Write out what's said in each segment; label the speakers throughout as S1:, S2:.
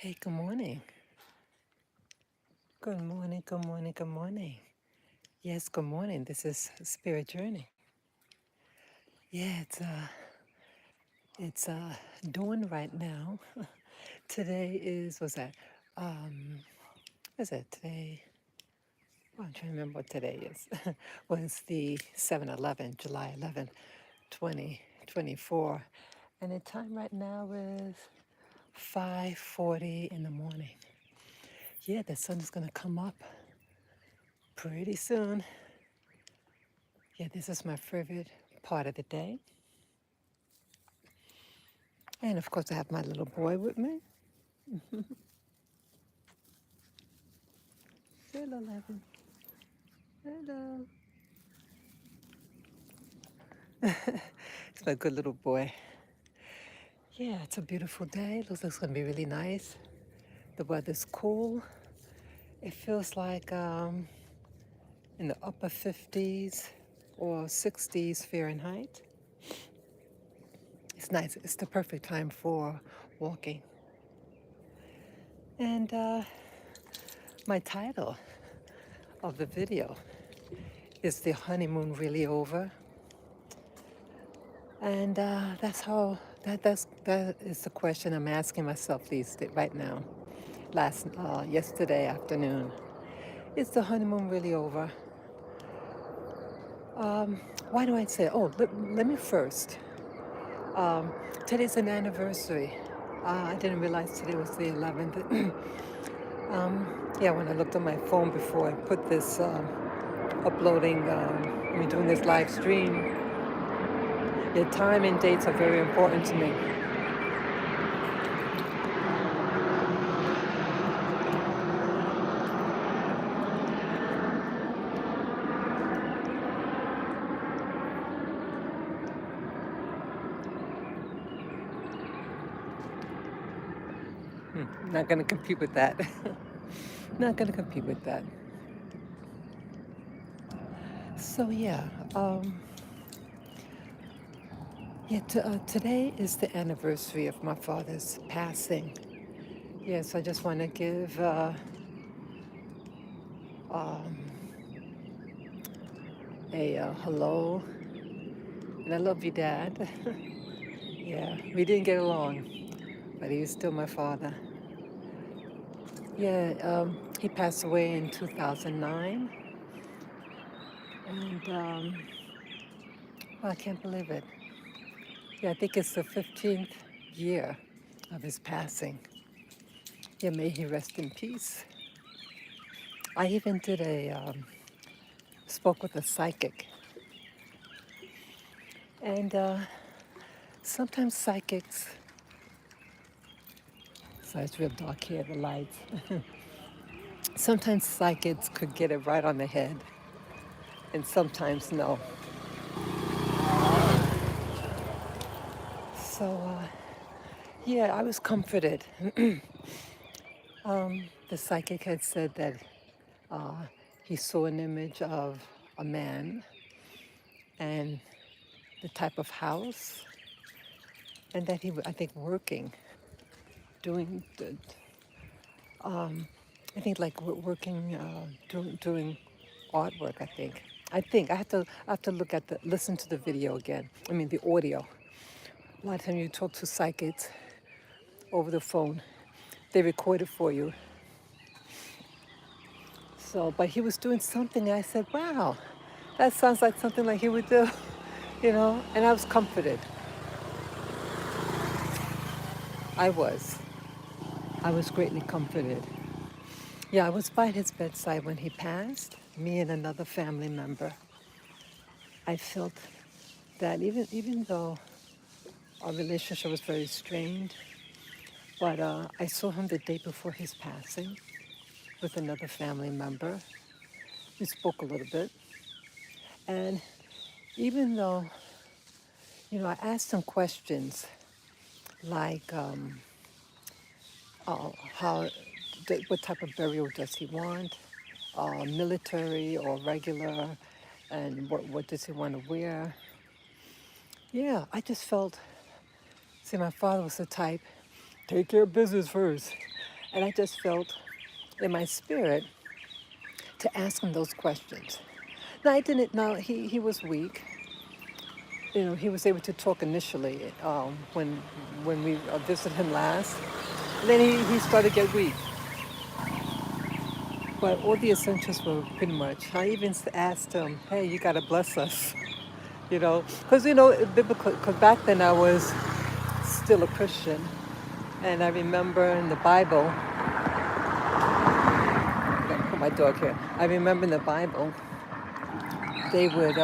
S1: Hey, good morning. Good morning, good morning, good morning. Yes, good morning. This is Spirit Journey. Yeah, it's dawn right now. Today is what's that? What's that today? Oh, I'm trying to remember what today is. Well, it's the 7/11, July 11th, 2024. And the time right now is 5:40 in the morning. Yeah, the sun is gonna come up pretty soon. Yeah, this is my favorite part of the day. And of course, I have my little boy with me. Hello, Levin. Hello. It's my good little boy. Yeah, it's a beautiful day. Looks like it's going to be really nice. The weather's cool. It feels like in the upper 50s or 60s Fahrenheit. It's nice. It's the perfect time for walking. And my title of the video is The Honeymoon Really Over? And that is the question I'm asking myself right now. Yesterday afternoon, is the honeymoon really over? Why do I say? Oh, let me first. Um, Today's an anniversary. I didn't realize today was the 11th. Yeah, when I looked on my phone before I put this doing this live stream, the time and dates are very important to me. Not going to compete with that. Not going to compete with that. So um, today is the anniversary of my father's passing. Yes, I just want to give um, a hello, and I love you, Dad. Yeah, we didn't get along, but he was still my father. Yeah, he passed away in 2009, and well, I can't believe it. Yeah, I think it's the 15th year of his passing. Yeah, may he rest in peace. I even spoke with a psychic, and sometimes psychics, so it's real dark here, the lights. Sometimes psychics could get it right on the head, and sometimes no. So, yeah, I was comforted. The psychic had said that uh, he saw an image of a man and the type of house, and that I think, working, doing, I think like working, doing artwork. I have to listen to the video again. I mean the audio. A lot of times you talk to psychics over the phone, they record it for you. So, but he was doing something, and I said, "Wow, that sounds like something like he would do," And I was comforted. I was. I was greatly comforted. Yeah, I was by his bedside when he passed. Me and another family member. I felt that even though our relationship was very strained, but I saw him the day before his passing with another family member. We spoke a little bit, and even though I asked him questions like how what type of burial does he want, military or regular, and what does he want to wear. Yeah, I just felt, see, my father was the type, take care of business first. And I just felt in my spirit to ask him those questions. Now, I didn't know, he was weak. You know, he was able to talk initially when we visited him last. And then he started to get weak. But all the essentials were pretty much. I even asked him, hey, you got to bless us. You know, because, biblical, because back then I was still a Christian. And I remember in the Bible, I gotta put my dog here. I remember in the Bible, they would,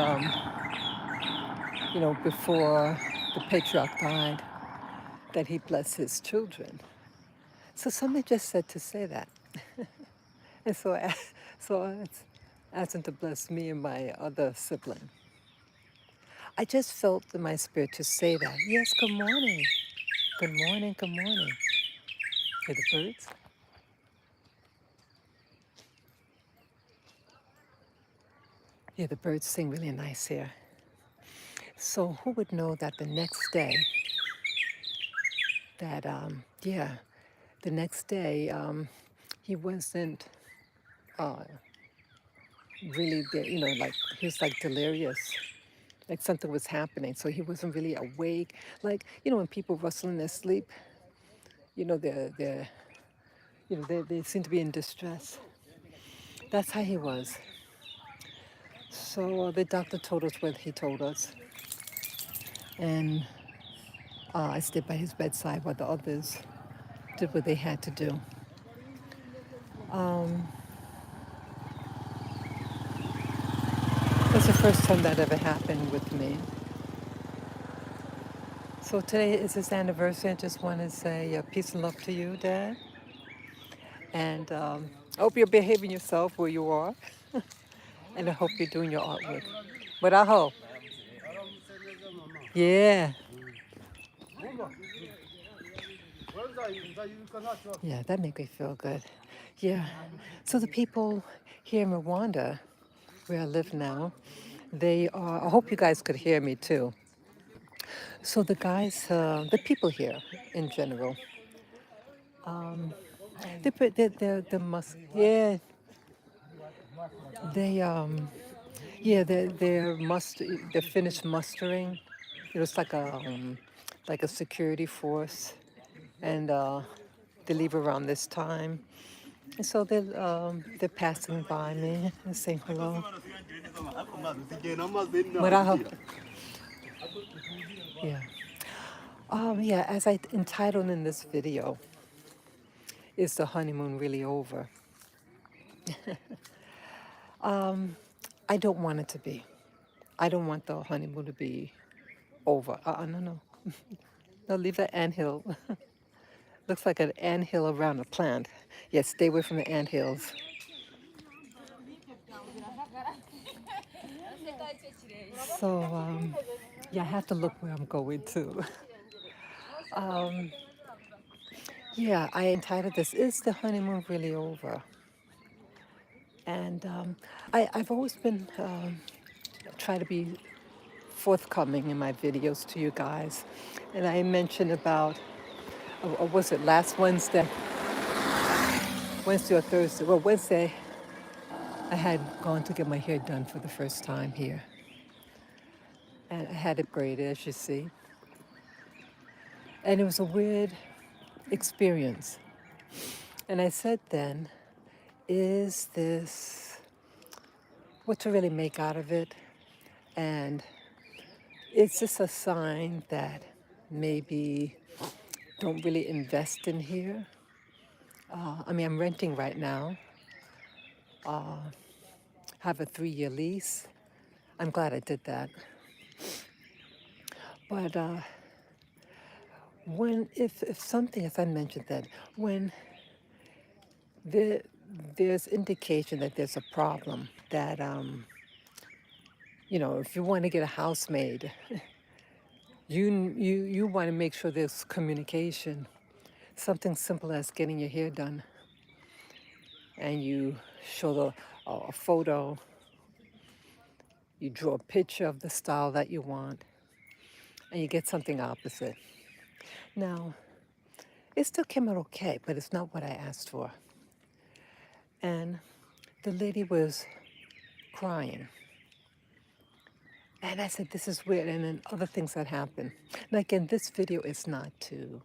S1: before the patriarch died, that he blessed his children. So somebody just said to say that. And so I asked him to bless me and my other sibling. I just felt in my spirit to say that. Yes, good morning. Good morning, good morning. Hear the birds? Yeah, the birds sing really nice here. So who would know that the next day, the next day, he wasn't uh, really, like he was like delirious, like something was happening. So he wasn't really awake. Like, when people rustle in their sleep, they're they seem to be in distress. That's how he was. So the doctor told us what he told us. And I stayed by his bedside while the others did what they had to do. It's the first time that ever happened with me. So today is his anniversary. I just want to say peace and love to you, Dad. And I hope you're behaving yourself where you are. And I hope you're doing your artwork. But I hope. Yeah. Yeah, that made me feel good. Yeah. So the people here in Rwanda, where I live now, they are, I hope you guys could hear me too. So the guys, the people here in general, they must, yeah, they, yeah, they're finished mustering. It was like a security force, and they leave around this time. And so they're passing by me and saying hello. Maraho. Yeah. Yeah, as I entitled in this video, is the honeymoon really over? I don't want it to be. I don't want the honeymoon to be over. No. No, leave that anthill. Looks like an anthill around a plant. Yes, stay away from the anthills. So, yeah, I have to look where I'm going to. Yeah, I entitled this, Is the Honeymoon Really Over? And I've always been try to be forthcoming in my videos to you guys. And I mentioned about, or was it last Wednesday? Wednesday or Thursday? Well, Wednesday, I had gone to get my hair done for the first time here. And I had it braided, as you see. And it was a weird experience. And I said then, is this what to really make out of it? And is this a sign that maybe don't really invest in here? I'm renting right now, have a 3-year lease. I'm glad I did that. But if something, as I mentioned that, when there's indication that there's a problem, that, if you want to get a housemaid, you want to make sure there's communication. Something simple as getting your hair done, and you show a photo, you draw a picture of the style that you want, and you get something opposite. Now, It still came out okay, but it's not what I asked for. And the lady was crying. And I said, this is weird. And then other things that happened. And again, this video is not to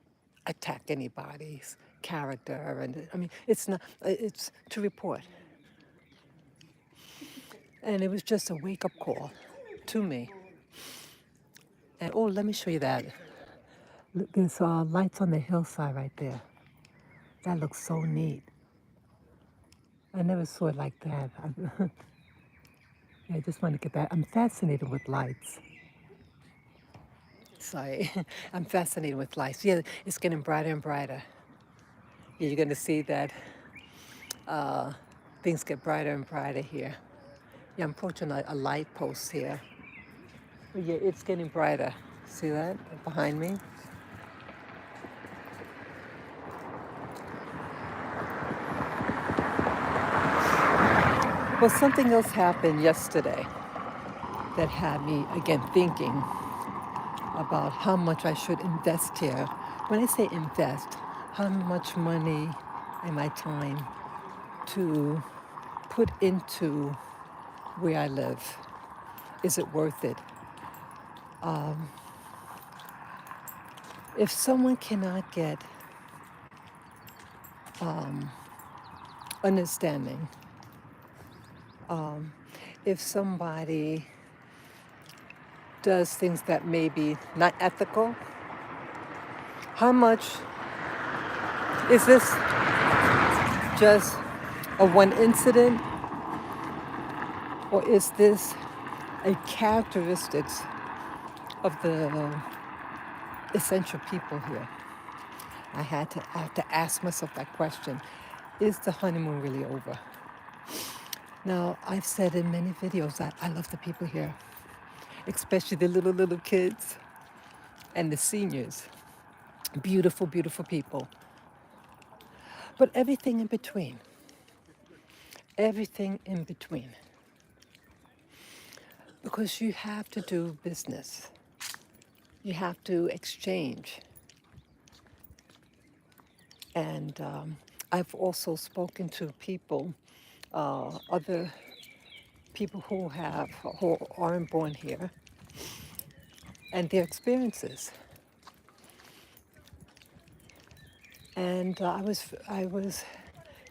S1: attack anybody's character. And I mean, it's not, it's to report. And it was just a wake up call to me. And oh, let me show you that. There's lights on the hillside right there. That looks so neat. I never saw it like that. I just want to get that. I'm fascinated with lights. Sorry, I'm fascinated with lights. Yeah, it's getting brighter and brighter. Yeah, you're going to see that things get brighter and brighter here. Yeah, I'm approaching a light post here. But yeah, it's getting brighter. See that behind me? Well, something else happened yesterday that had me again thinking about how much I should invest here. When I say invest, how much money and my time to put into where I live. Is it worth it? If someone cannot get understanding, if somebody does things that may be not ethical, how much is this just a one incident, or is this a characteristics of the essential people here? I have to ask myself that question. Is the honeymoon really over? Now, I've said in many videos that I love the people here, especially the little kids and the seniors. Beautiful, beautiful people. But everything in between. Everything in between. Because you have to do business. You have to exchange. And I've also spoken to people, other people who aren't born here, and their experiences. And I was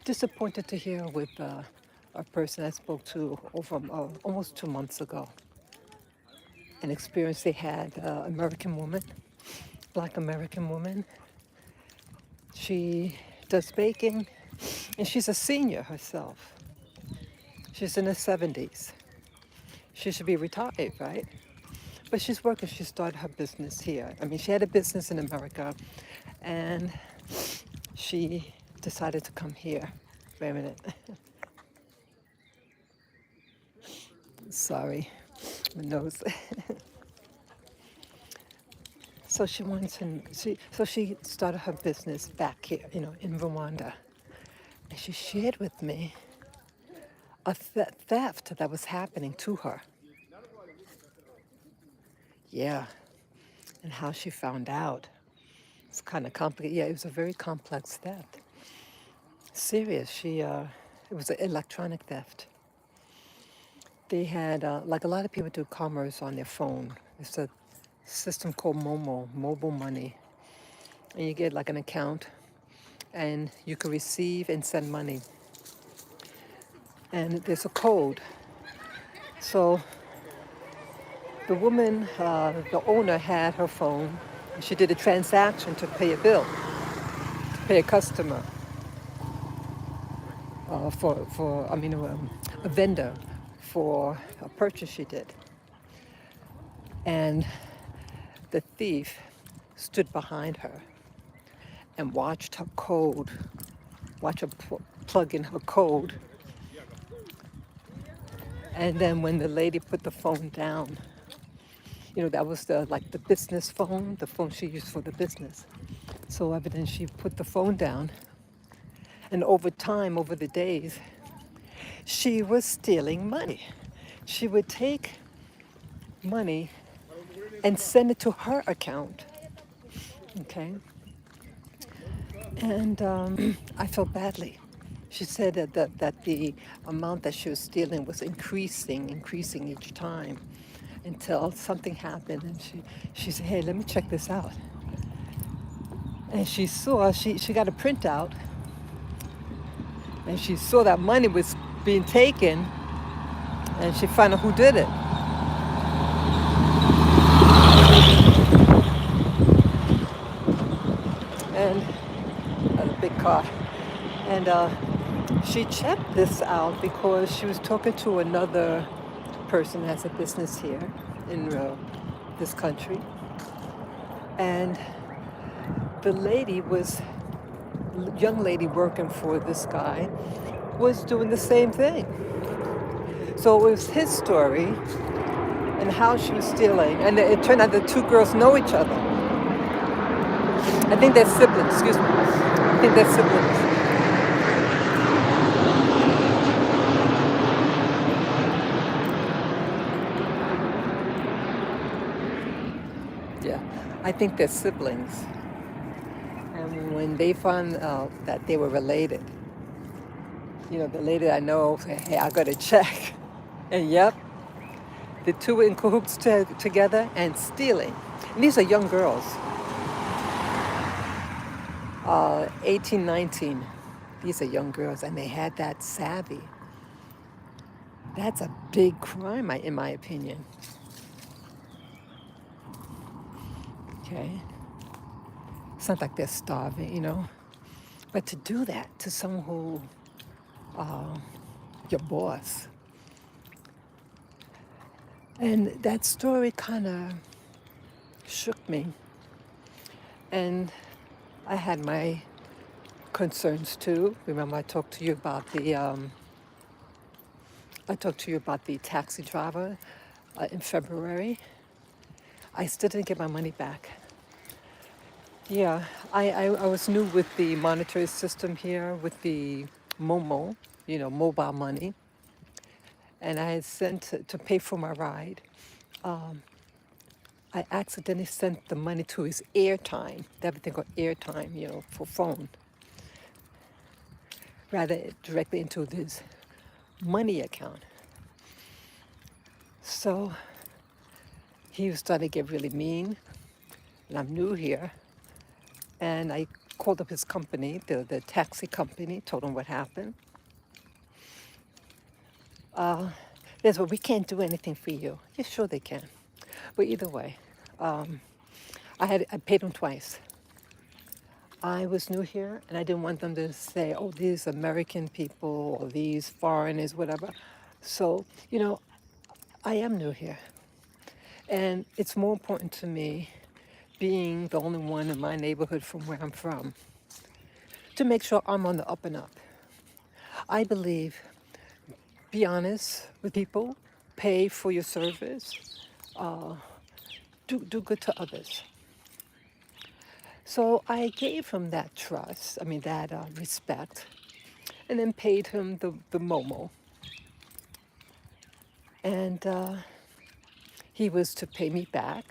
S1: disappointed to hear with a person I spoke to over almost 2 months ago, an experience they had, American woman, Black American woman. She does baking, and she's a senior herself. She's in her 70s. She should be retired, right? But she's working. She started her business here. I mean, she had a business in America, and she decided to come here. Wait a minute. Sorry, my nose. So she wanted to. She started her business back here, in Rwanda, and she shared with me a theft that was happening to her. Yeah, and how she found out. It's kind of complicated. Yeah, it was a very complex theft. Serious. It was an electronic theft. They had, like a lot of people do commerce on their phone. It's a system called Momo, mobile money. And you get like an account, and you can receive and send money. And there's a code. So the woman, the owner had her phone. She did a transaction to pay a bill, to pay a customer, a vendor for a purchase she did. And the thief stood behind her and watched her code, watch her plug in her code. And then when the lady put the phone down, that was the business phone, the phone she used for the business. So evidently she put the phone down, and over time, over the days, she was stealing money. She would take money and send it to her account. Okay. And I felt badly. She said that the amount that she was stealing was increasing each time until something happened. And she said, hey, let me check this out. And she got a printout and she saw that money was being taken and she found out who did it. And a big car. And she checked this out because she was talking to another person that has a business here in this country. And the lady was, young lady working for this guy, was doing the same thing. So it was his story and how she was stealing. And it turned out the two girls know each other. I think they're siblings, excuse me. I think they're siblings. Yeah, I think they're siblings. And when they found out that they were related, the lady I know said, hey, I got to check. And yep, the two were in cahoots together and stealing. And these are young girls, 18, 19. These are young girls, and they had that savvy. That's a big crime, in my opinion. Okay? It's not like they're starving. But to do that to someone who, your boss. And that story kind of shook me. And I had my concerns too. Remember, I talked to you about the taxi driver in February. I still didn't get my money back. Yeah, I was new with the monetary system here with the Momo, mobile money, and I had sent to pay for my ride. I accidentally sent the money to his airtime. They have a thing called airtime, for phone, rather directly into his money account. So he was starting to get really mean, and I'm new here. And I called up his company, the taxi company, told him what happened. They said, well, we can't do anything for you. Yeah, sure they can. But either way, I paid them twice. I was new here, and I didn't want them to say, oh, these American people or these foreigners, whatever. So, I am new here. And it's more important to me, being the only one in my neighborhood from where I'm from, to make sure I'm on the up and up. I believe, be honest with people, pay for your service, do good to others. So I gave him that trust, that respect, and then paid him the Momo. And he was to pay me back.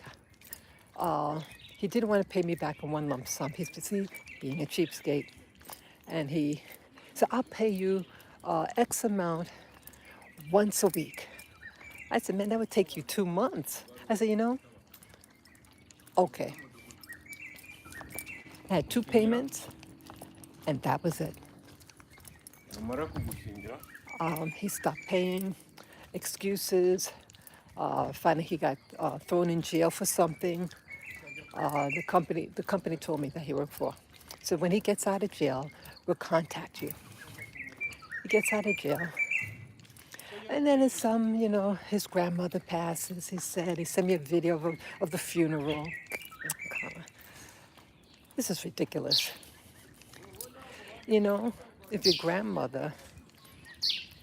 S1: He didn't want to pay me back in one lump sum. He's busy being a cheapskate. And he said, I'll pay you X amount once a week. I said, man, that would take you 2 months. I said, okay. I had 2 payments, and that was it. He stopped paying, excuses. Finally, he got thrown in jail for something. The company told me that he worked for. So when he gets out of jail, we'll contact you. He gets out of jail. And then his grandmother passes. He sent me a video of the funeral. This is ridiculous. If your grandmother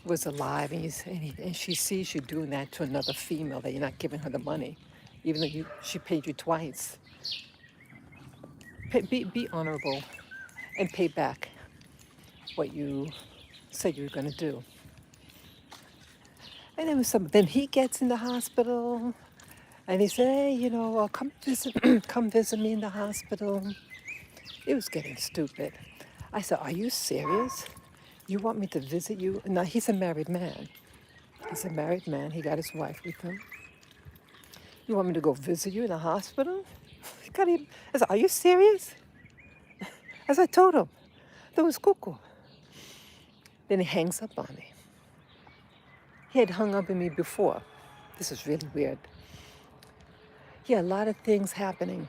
S1: was alive and she sees you doing that to another female, that you're not giving her the money, even though she paid you twice, be honorable and pay back what you said you were going to do. And then he gets in the hospital, and he said, hey, come visit, come visit me in the hospital. It was getting stupid. I said, "Are you serious? You want me to visit you?" Now, he's a married man. He's a married man. He got his wife with him. "You want me to go visit you in the hospital?" He got him. I said, "Are you serious?" As I told him, that was cuckoo. Then he hangs up on me. He had hung up on me before. This is really weird. Yeah, a lot of things happening.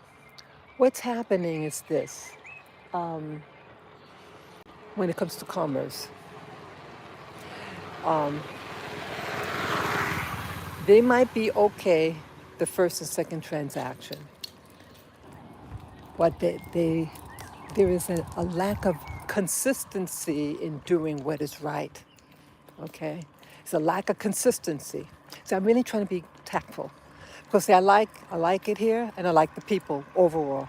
S1: What's happening is this. When it comes to commerce, they might be okay the first and second transaction, but there is a lack of consistency in doing what is right. Okay, it's a lack of consistency. So I'm really trying to be tactful, because see, I like it here, and I like the people overall.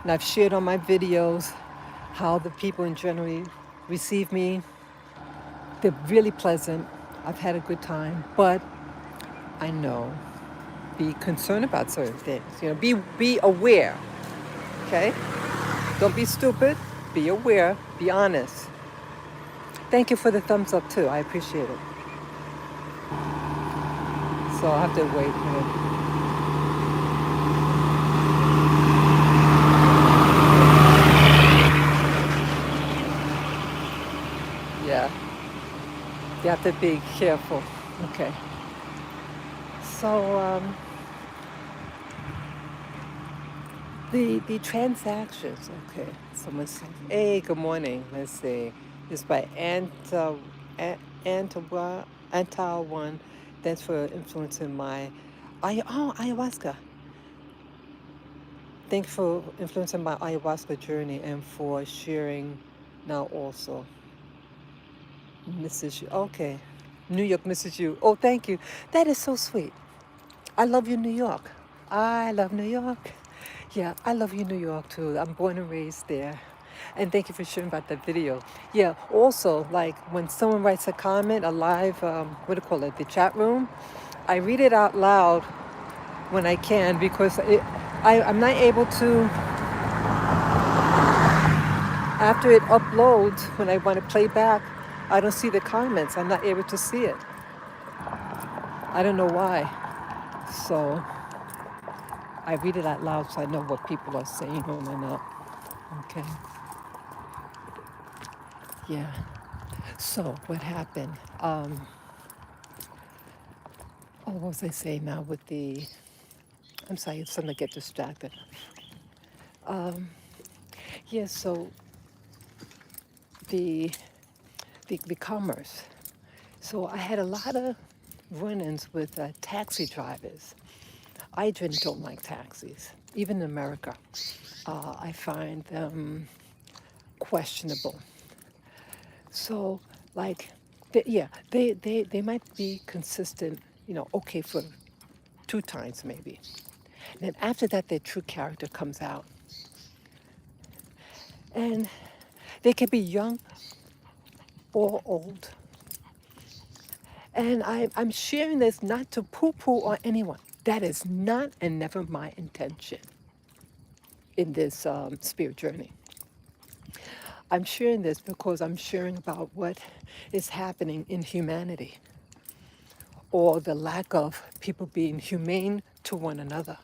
S1: And I've shared on my videos how the people in general receive me. They're really pleasant. I've had a good time, but I know, be concerned about certain things. Be aware. Okay, don't be stupid. Be aware. Be honest. Thank you for the thumbs up too. I appreciate it. So I'll have to wait for it. Yeah, you have to be careful. Okay. So the transactions. Okay. Someone said, "Hey, good morning." Let's see. It's by Antal one. Thanks for influencing my ayahuasca. Thanks for influencing my ayahuasca journey and for sharing now also. Misses you. Okay. New York misses you. Oh, thank you. That is so sweet. I love you, New York. I love New York. Yeah, I love you, New York, too. I'm born and raised there. And thank you for sharing about that video. Yeah, also, like when someone writes a comment, a live, what do you call it, the chat room, I read it out loud when I can, because I'm not able to, after it uploads, when I want to play back, I don't see the comments. I'm not able to see it. I don't know why. So I read it out loud so I know what people are saying or not. Okay. Yeah. So what happened? What was I saying now with the? I'm sorry, it's something to get distracted. Yeah. So the the commerce. So I had a lot of run-ins with taxi drivers. I generally don't like taxis, even in America. I find them questionable. So, like, they might be consistent, okay for 2 times maybe. And then after that, their true character comes out. And they can be young or old. And I'm sharing this not to poo-poo on anyone. That is not and never my intention in this spirit journey. I'm sharing this because I'm sharing about what is happening in humanity, or the lack of people being humane to one another.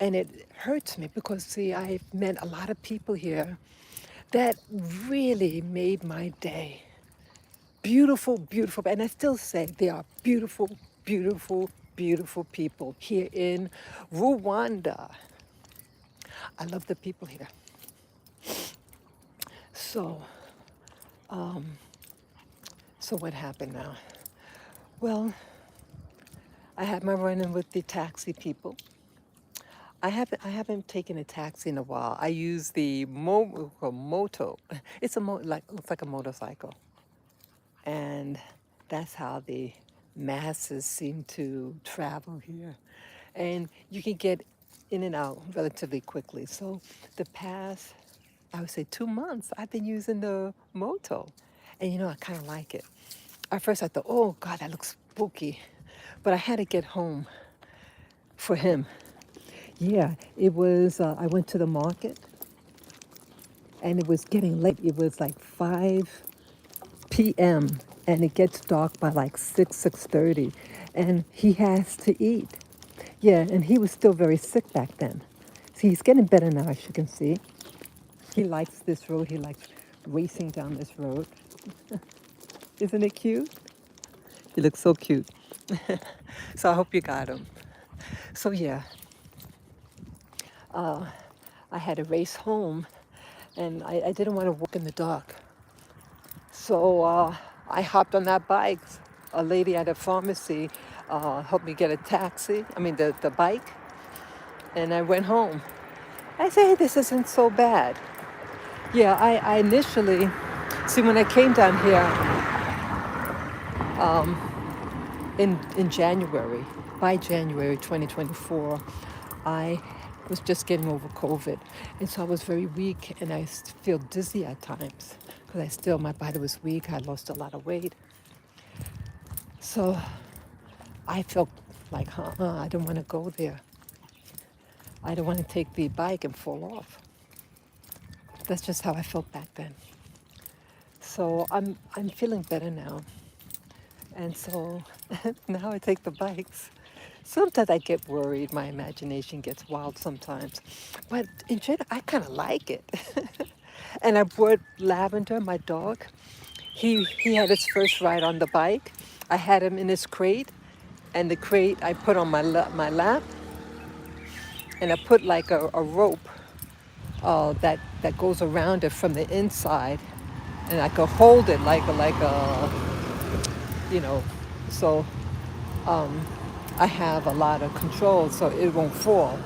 S1: And it hurts me because, see, I've met a lot of people here that really made my day. Beautiful, beautiful. And I still say they are beautiful, beautiful, beautiful people here in Rwanda. I love the people here. So, so what happened now? Well, I had my run-in with the taxi people. I haven't taken a taxi in a while. I use the moto. It's looks like a motorcycle, and that's how the masses seem to travel here, and you can get in and out relatively quickly. So the past, I would say 2 months, I've been using the moto, and I kind of like it. At first, I thought, oh God, that looks spooky, but I had to get home for him. Yeah, it was. I went to the market. and it was getting late. It was like 5 p.m. and it gets dark by like 6:30, and he has to eat. Yeah, and he was still very sick back then. See, he's getting better now, as you can see. He likes this road. He likes racing down this road. Isn't it cute? He looks so cute. So I hope you got him. So yeah, I had to race home, and I didn't want to walk in the dark. So I hopped on that bike. A lady at a pharmacy helped me get a taxi, the bike, and I went home. I said, hey, this isn't so bad. Yeah, I initially, see, when I came down here in January, by January 2024, I was just getting over COVID. And so I was very weak and I feel dizzy at times because my body was weak. I lost a lot of weight. So I felt like, I don't want to go there. I don't want to take the bike and fall off. That's just how I felt back then. So I'm feeling better now. And so now I take the bikes. Sometimes I get worried. My imagination gets wild sometimes. But in general, I kind of like it. And I brought Lavender, my dog. He had his first ride on the bike. I had him in his crate. And the crate I put on my lap. And I put like a rope that goes around it from the inside. And I could hold it like a you know, so I have a lot of control so it won't fall.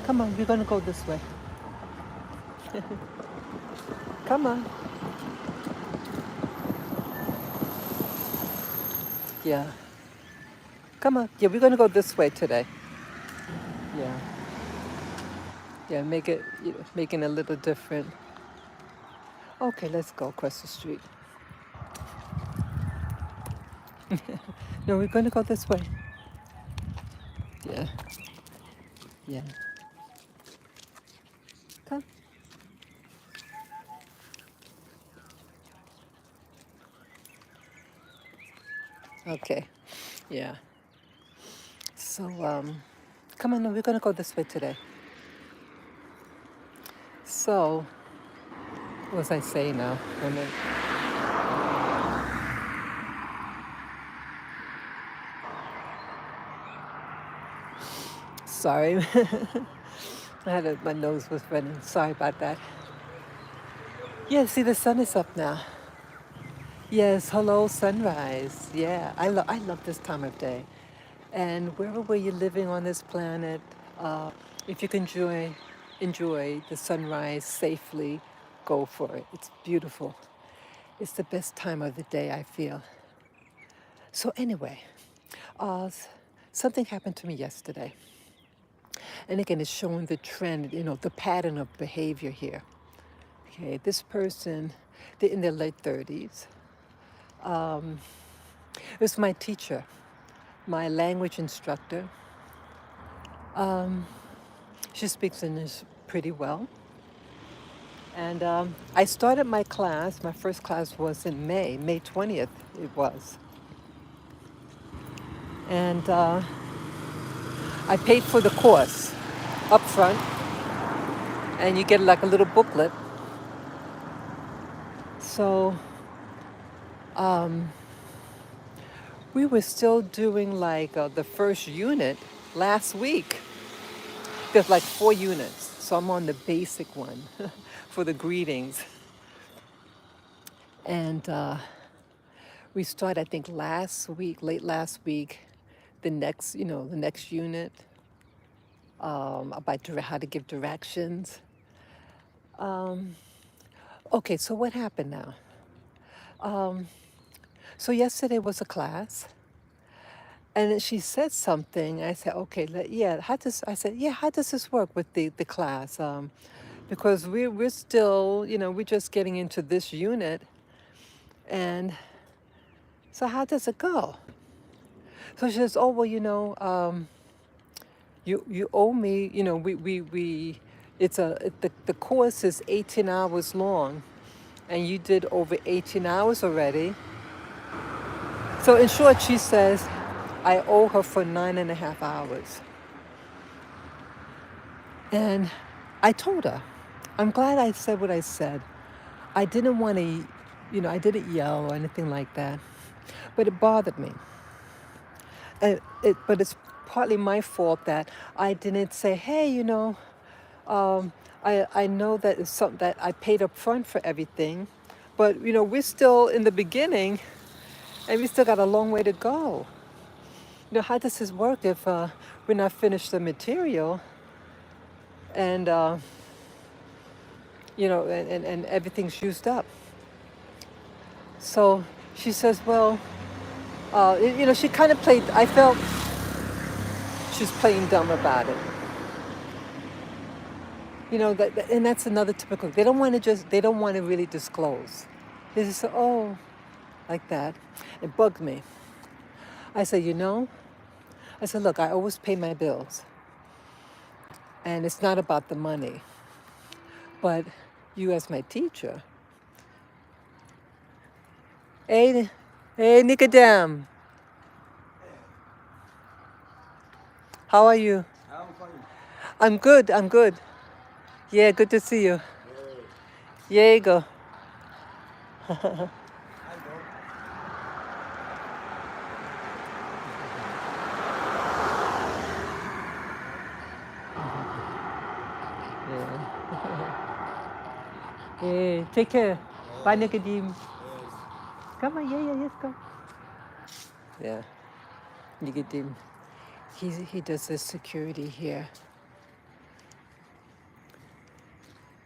S1: Come on, we're gonna go this way. Come on. Yeah. Come on. Yeah, we're gonna go this way today. Yeah. Yeah, making it a little different. Okay, let's go across the street. No, we're gonna go this way. Yeah. Yeah. Come. Okay. Yeah. So come on, no, we're gonna go this way today. So what was I saying now? Sorry. My nose was running. Sorry about that. Yeah, see, the sun is up now. Yes, hello, sunrise. Yeah, I love this time of day. And wherever you're living on this planet, if you can enjoy the sunrise safely, go for it. It's beautiful. It's the best time of the day, I feel. So anyway, uh, something happened to me yesterday. And again, it's showing the trend, the pattern of behavior here. Okay, this person, they're in their late 30s. It was my teacher, my language instructor. She speaks English pretty well. And I started my class, my first class was in May 20th it was. And I paid for the course up front, and you get like a little booklet. So we were still doing like the first unit last week. There's like 4 units, so I'm on the basic one for the greetings. And we started, I think, late last week, the next unit about how to give directions. Okay, so what happened now? So yesterday was a class, and then she said something. I said, okay, how does this work with the class? Because we're still, we're just getting into this unit, and so how does it go? So she says, oh, well, you owe me, The course is 18 hours long, and you did over 18 hours already. So in short, she says, I owe her for 9.5 hours. And I told her, I'm glad I said what I said. I didn't want to, I didn't yell or anything like that, but it bothered me. But it's partly my fault that I didn't say, hey, I know that it's something that I paid up front for everything, but we're still in the beginning, and we still got a long way to go. How does this work if we're not finished the material, and and everything's used up? So she says, well, she kind of played. I felt she's playing dumb about it. And that's another typical. They don't want to they don't want to really disclose. They just say, oh, like that. It bugged me. I said, look, I always pay my bills. And it's not about the money. But you as my teacher. Hey, Nicodem. How are you?
S2: I'm fine.
S1: I'm good. Yeah, good to see you. Yeah, you go. Yeah. Yeah, take care. Bye, Nicodem. Come on, yeah, let's go. Yeah, Nicodem. He does the security here.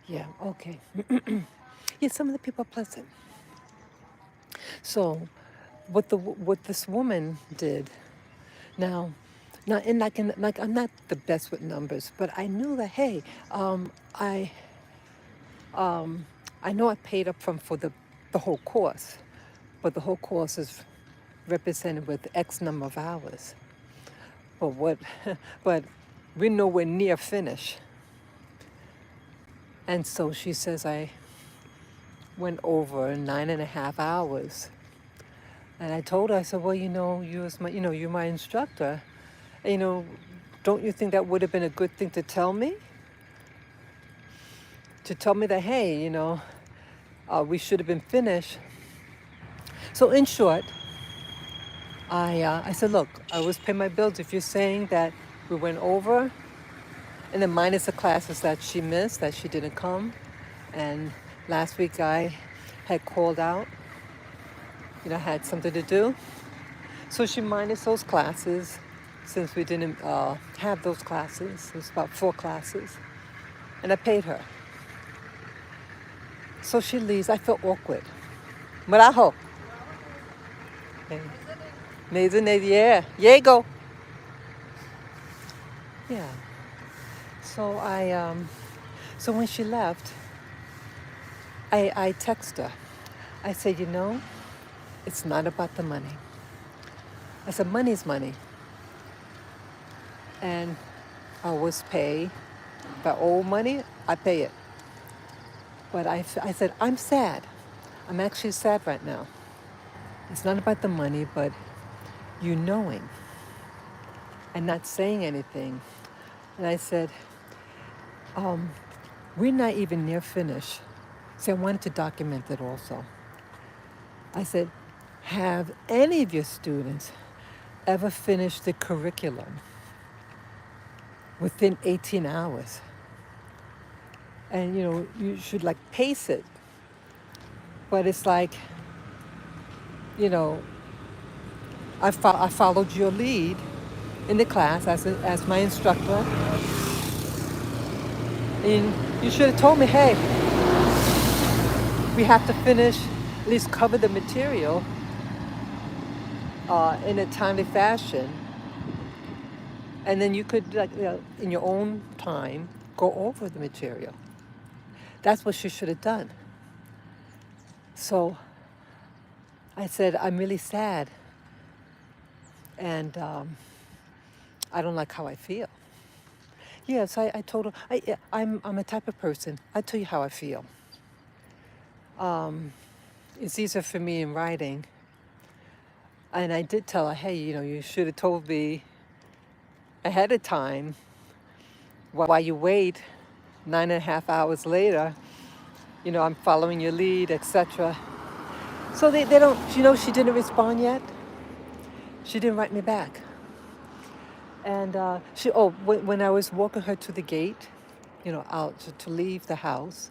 S1: Yeah, okay. Yeah, some of the people are pleasant. So, what this woman did now, and like I'm not the best with numbers, but I knew that hey, I I know I paid up front for the whole course, but the whole course is represented with X number of hours. But what, but we're nowhere near finish. And so she says I went over 9.5 hours. And I told her, I said, well, you as my, you're my instructor. You know, don't you think that would have been a good thing to tell me? To tell me that, hey, we should have been finished. So in short, I said, look, I always pay my bills. If you're saying that we went over, and then minus the classes that she missed, that she didn't come, and last week I had called out, had something to do. So she minus those classes, since we didn't have those classes. It was about 4 classes, and I paid her. So she leaves. I feel awkward. Marajo. Yeah. Diego. Yeah. So so when she left, I text her. I said, it's not about the money. I said, money's money. And I always pay. If I owe money, I pay it. But I said, I'm sad. I'm actually sad right now. It's not about the money, but you knowing and not saying anything. And I said, we're not even near finished. So I wanted to document it also. I said, have any of your students ever finished the curriculum within 18 hours? And you should like pace it. But it's like, I followed your lead in the class as my instructor. And you should have told me, hey, we have to finish, at least cover the material in a timely fashion. And then you could, like, in your own time, go over the material. That's what she should have done. So I said, I'm really sad. And I don't like how I feel. Yes, I told her. I'm a type of person. I tell you how I feel. It's easier for me in writing. And I did tell her, hey, you should have told me ahead of time. While you wait 9.5 hours later, I'm following your lead, etc. So they don't, she didn't respond yet. She didn't write me back. And when I was walking her to the gate, out to leave the house,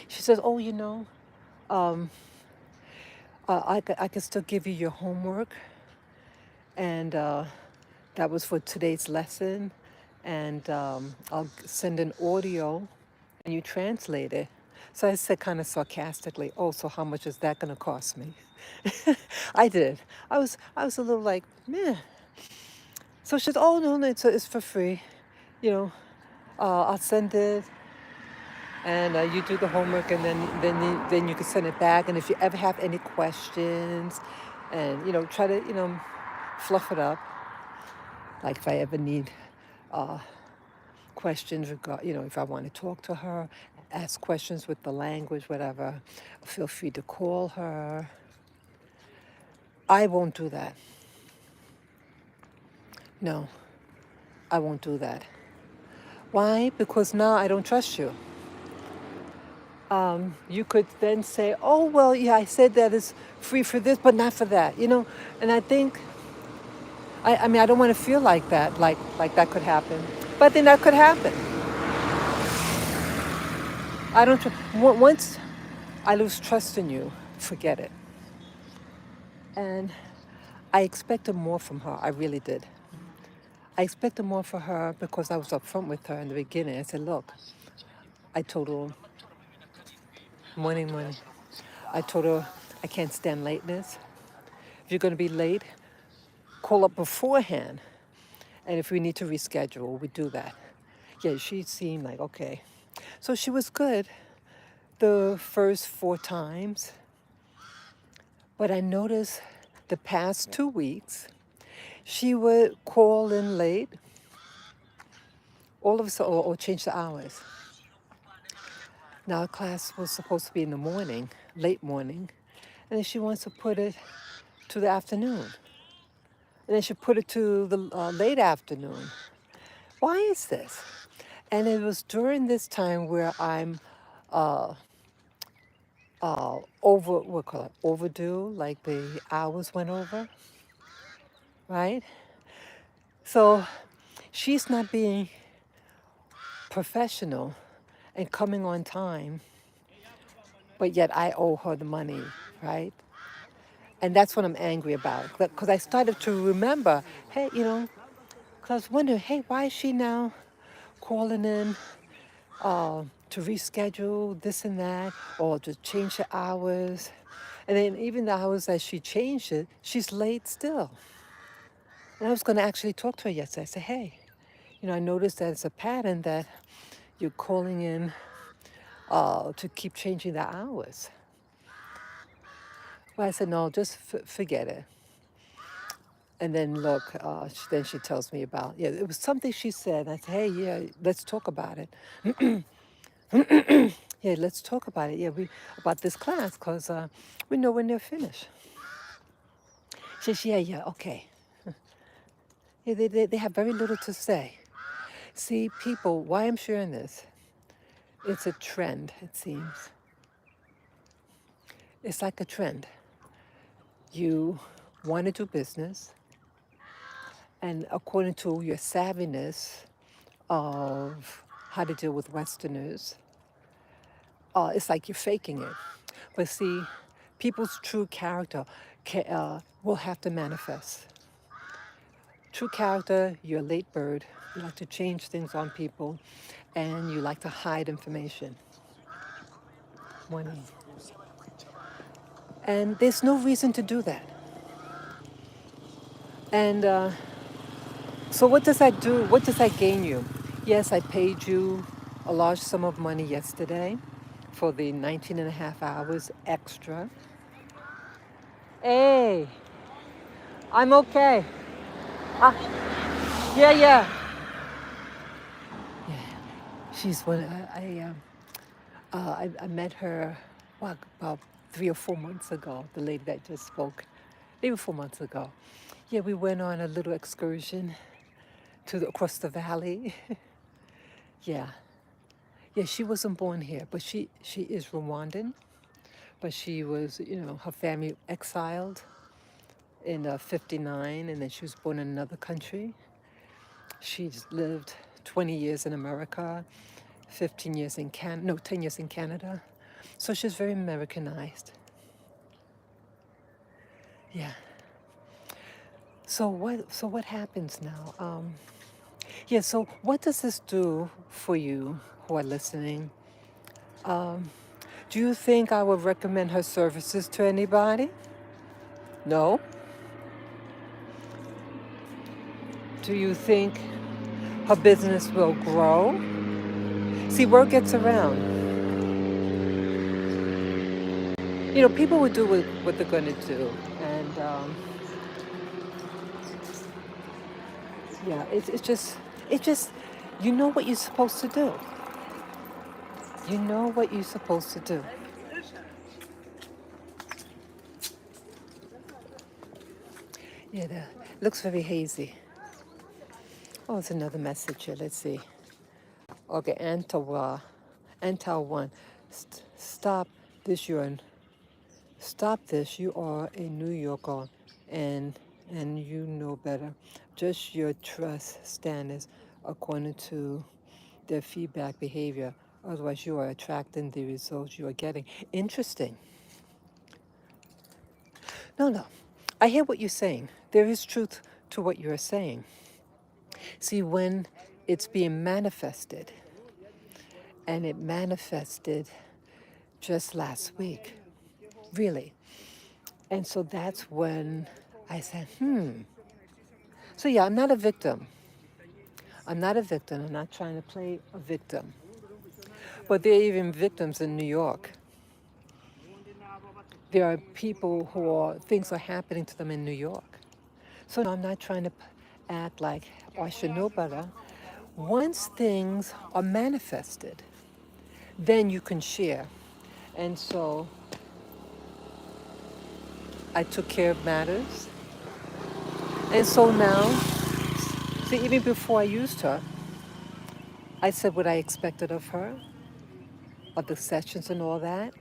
S1: she says, oh, um, I can still give you your homework. And that was for today's lesson. And I'll send an audio and you translate it. So I said kind of sarcastically, oh, so how much is that going to cost me? I did. I was a little like, meh. So she said, oh, no, it's for free. I'll send it and you do the homework and then you can send it back. And if you ever have any questions and, try to, fluff it up. Like if I ever need questions if I want to talk to her, ask questions with the language, whatever, feel free to call her. I won't do that. No, I won't do that. Why? Because now I don't trust you. You could then say, oh, well, yeah, I said that it's free for this, but not for that, And I think, I mean, I don't want to feel like that, like that could happen. But then that could happen. I don't, once I lose trust in you, forget it. And I expected more from her. I really did. I expected more from her because I was upfront with her in the beginning. I said, look, I told her, morning. I told her I can't stand lateness. If you're going to be late, call up beforehand. And if we need to reschedule, we do that. Yeah, she seemed like, okay. So she was good the first 4 times. But I noticed the past 2 weeks, she would call in late, all of a sudden, or change the hours. Now, class was supposed to be in the morning, late morning, and then she wants to put it to the afternoon. And then she put it to the late afternoon. Why is this? And it was during this time where I'm overdue, like the hours went over, right? So she's not being professional and coming on time, but yet I owe her the money, right? And that's what I'm angry about. Because I started to remember, hey, because I was wondering, hey, why is she now calling in to reschedule this and that, or to change the hours? And then even the hours that she changed it, she's late still. And I was going to actually talk to her yesterday. I said, hey, I noticed that it's a pattern that you're calling in to keep changing the hours. Well, I said, no, just forget it. And then look, then she tells me about, yeah, it was something she said. I said, hey, yeah, let's talk about it. Yeah, let's talk about it. Yeah, about this class, because we know when they're finished. She says, yeah, okay. Yeah, they have very little to say. See, people, why I'm sharing this, it's a trend, it seems. It's like a trend. You want to do business, and according to your savviness of how to deal with Westerners, it's like you're faking it. But see, people's true character will have to manifest. True character, you're a late bird. You like to change things on people, and you like to hide information. Money. And there's no reason to do that. And so what does that do? What does that gain you? Yes, I paid you a large sum of money yesterday for the 19 and a half hours extra. Hey, I'm okay. Yeah. She's one. I met her, what, about 3 or 4 months ago. The lady that just spoke, maybe 4 months ago. Yeah, we went on a little excursion across the valley. Yeah, yeah. She wasn't born here, but she is Rwandan. But she was, her family exiled in '59, and then she was born in another country. She's lived 20 years in America, 15 years in 10 years in Canada. So she's very Americanized. Yeah. So what happens now? Yeah, so what does this do for you who are listening? Do you think I would recommend her services to anybody? No? Do you think her business will grow? See, word gets around. People will do what they're going to do. And yeah, it's just, you know what you're supposed to do. You know what you're supposed to do. Yeah, that looks very hazy. Oh, it's another message here. Let's see. Okay, Antal 1. Stop this, stop this. You are a New Yorker, and you know better. Just your trust standards according to their feedback behavior. Otherwise, you are attracting the results you are getting. Interesting. No. I hear what you're saying. There is truth to what you're saying. See, when it's being manifested, and it manifested just last week, really. And so that's when I said, So yeah, I'm not a victim. I'm not a victim. I'm not trying to play a victim. But there are even victims in New York. There are people things are happening to them in New York. So no, I'm not trying to act like, I should know better. Once things are manifested, then you can share. And so I took care of matters. And so now, see, even before I used her, I said what I expected of her, of the sessions and all that.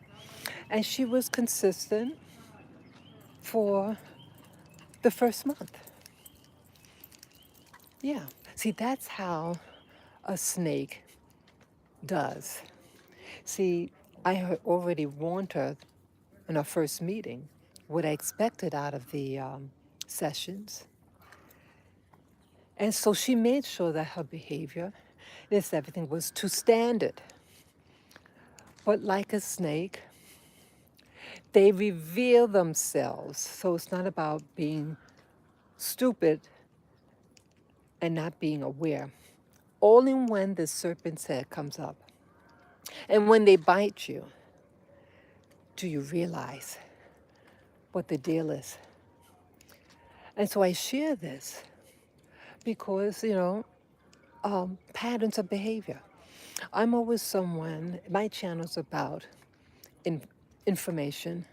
S1: And she was consistent for the first month. Yeah. See, that's how a snake does. See, I had already warned her in our first meeting what I expected out of the sessions. And so she made sure that her behavior, everything was to standard. But like a snake, they reveal themselves. So it's not about being stupid and not being aware. Only when the serpent's head comes up. And when they bite you, do you realize what the deal is? And so I share this because, patterns of behavior. I'm always someone, my channel's about information,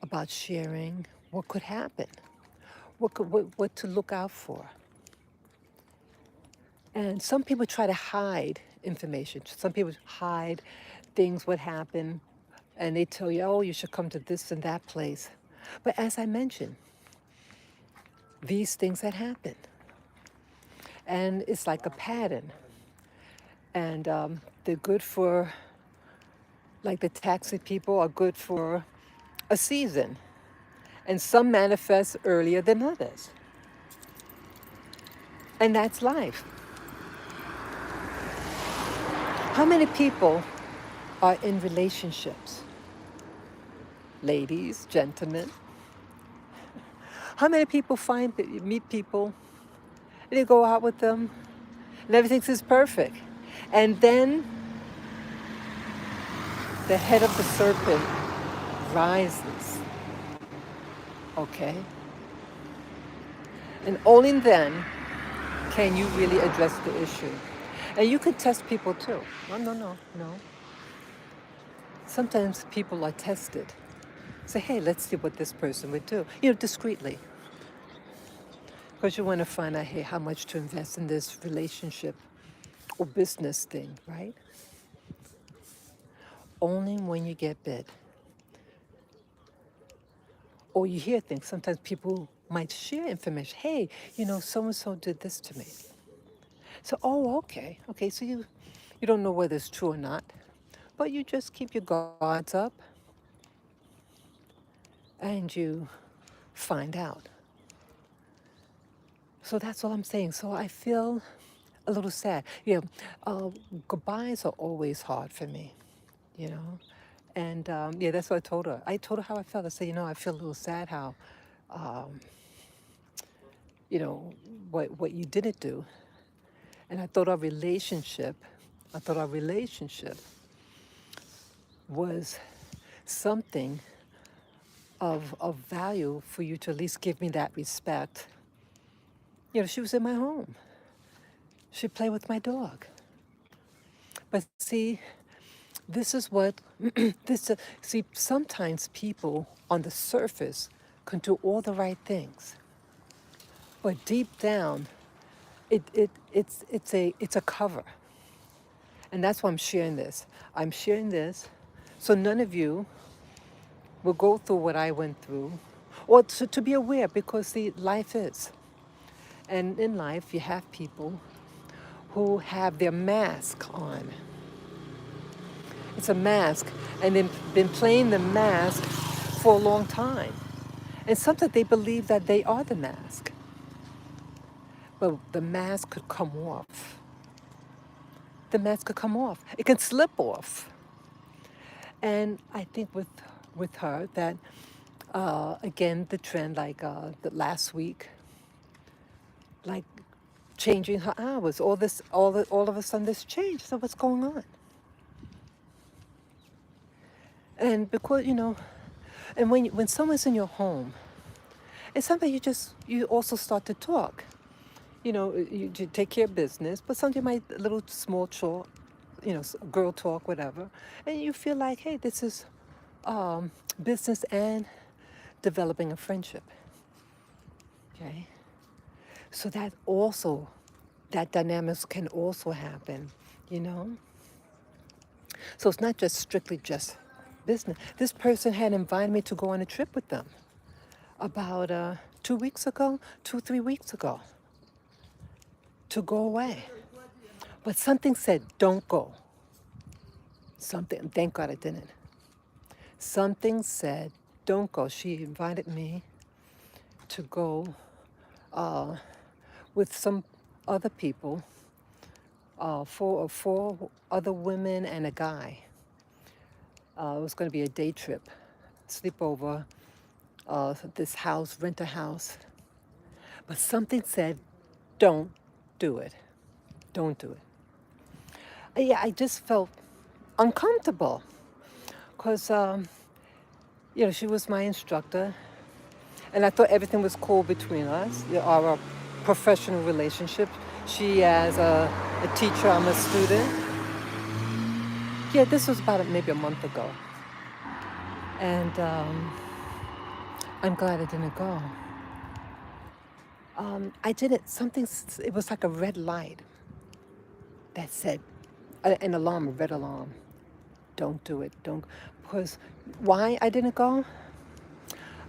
S1: about sharing what could happen, what to look out for. And some people try to hide information. Some people hide things, what happened, and they tell you, oh, you should come to this and that place. But as I mentioned, these things had happened. And it's like a pattern. And they're good for, like the taxi people are good for a season. And some manifest earlier than others. And that's life. How many people are in relationships? Ladies, gentlemen. How many people meet people, and they go out with them, and everything is perfect. And then the head of the serpent rises. Okay? And only then can you really address the issue. And you could test people too. No, no, no, no. Sometimes people are tested. Say, hey, let's see what this person would do, discreetly. Because you want to find out, hey, how much to invest in this relationship or business thing, right? Only when you get bid. Or you hear things. Sometimes people might share information. Hey, so and so did this to me. So, oh, okay. Okay, so you don't know whether it's true or not, but you just keep your guards up and you find out. So that's all I'm saying. So I feel a little sad. Uh, Goodbyes are always hard for me, you know. And yeah, that's what I told her. I told her how I felt. I said, I feel a little sad how, um, you know, what you didn't do. And I thought our relationship was something of value for you to at least give me that respect. She was in my home. She'd play with my dog. But see, this is what see, sometimes people on the surface can do all the right things. But deep down, it's a cover. And that's why I'm sharing this. I'm sharing this so none of you will go through what I went through, or to be aware, because see, life is. And in life, you have people who have their mask on. It's a mask, and they've been playing the mask for a long time. And sometimes they believe that they are the mask. But the mask could come off. The mask could come off. It can slip off. And I think with her that again the trend like the last week, like changing her hours, all of a sudden this change. So what's going on? And because and when someone's in your home, it's something you also start to talk. You take care of business, but something might a little small talk, girl talk, whatever, and you feel like, hey, this is business and developing a friendship. Okay, so that dynamics can also happen, you know. So it's not just strictly just business. This person had invited me to go on a trip with them about 2 weeks ago, 3 weeks ago, to go away. But something said, don't go. Something, thank God I didn't. Something said, don't go. She invited me to go with some other people, four other women and a guy. It was going to be a day trip, sleepover, this house, rent a house. But something said, don't do it. Don't do it. Yeah, I just felt uncomfortable because, she was my instructor, and I thought everything was cool between us, our professional relationship. She as a teacher, I'm a student. Yeah, this was about maybe a month ago. And I'm glad I didn't go. I didn't, it was like a red light that said, an alarm, a red alarm. Don't do it. Don't. Because why I didn't go?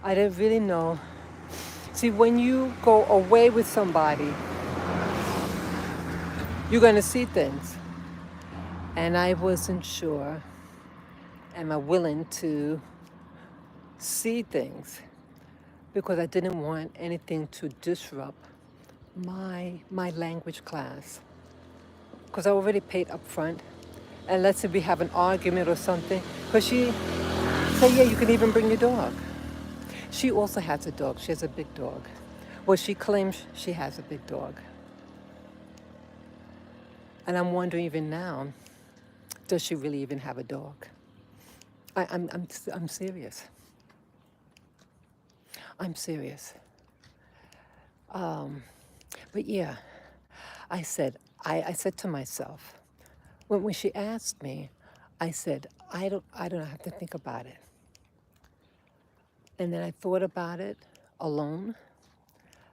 S1: I didn't really know. See, when you go away with somebody, you're going to see things. And I wasn't sure, am I willing to see things? Because I didn't want anything to disrupt my language class. Because I already paid up front. And let's say we have an argument or something. Because she said, yeah, you can even bring your dog. She also has a dog. She has a big dog. Well, she claims she has a big dog. And I'm wondering even now, does she really even have a dog? I'm serious. I'm serious. But yeah, I said, I said to myself, when she asked me, I said, I don't have to think about it. And then I thought about it alone.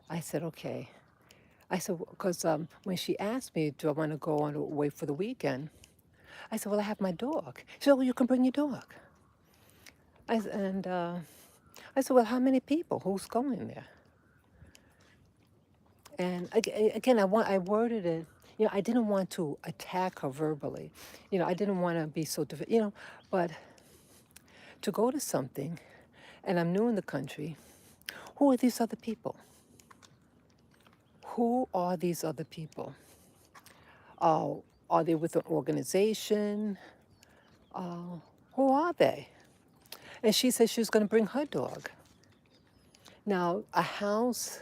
S1: I said, okay. I said, because when she asked me, do I want to go on away for the weekend? I said, well, I have my dog. She said, well, you can bring your dog. And I said, well, how many people? Who's going there? And again, I worded it, I didn't want to attack her verbally. I didn't want to be so, but to go to something, and I'm new in the country, who are these other people? Who are these other people? Are they with an organization? Who are they? And she said she was going to bring her dog. Now, a house,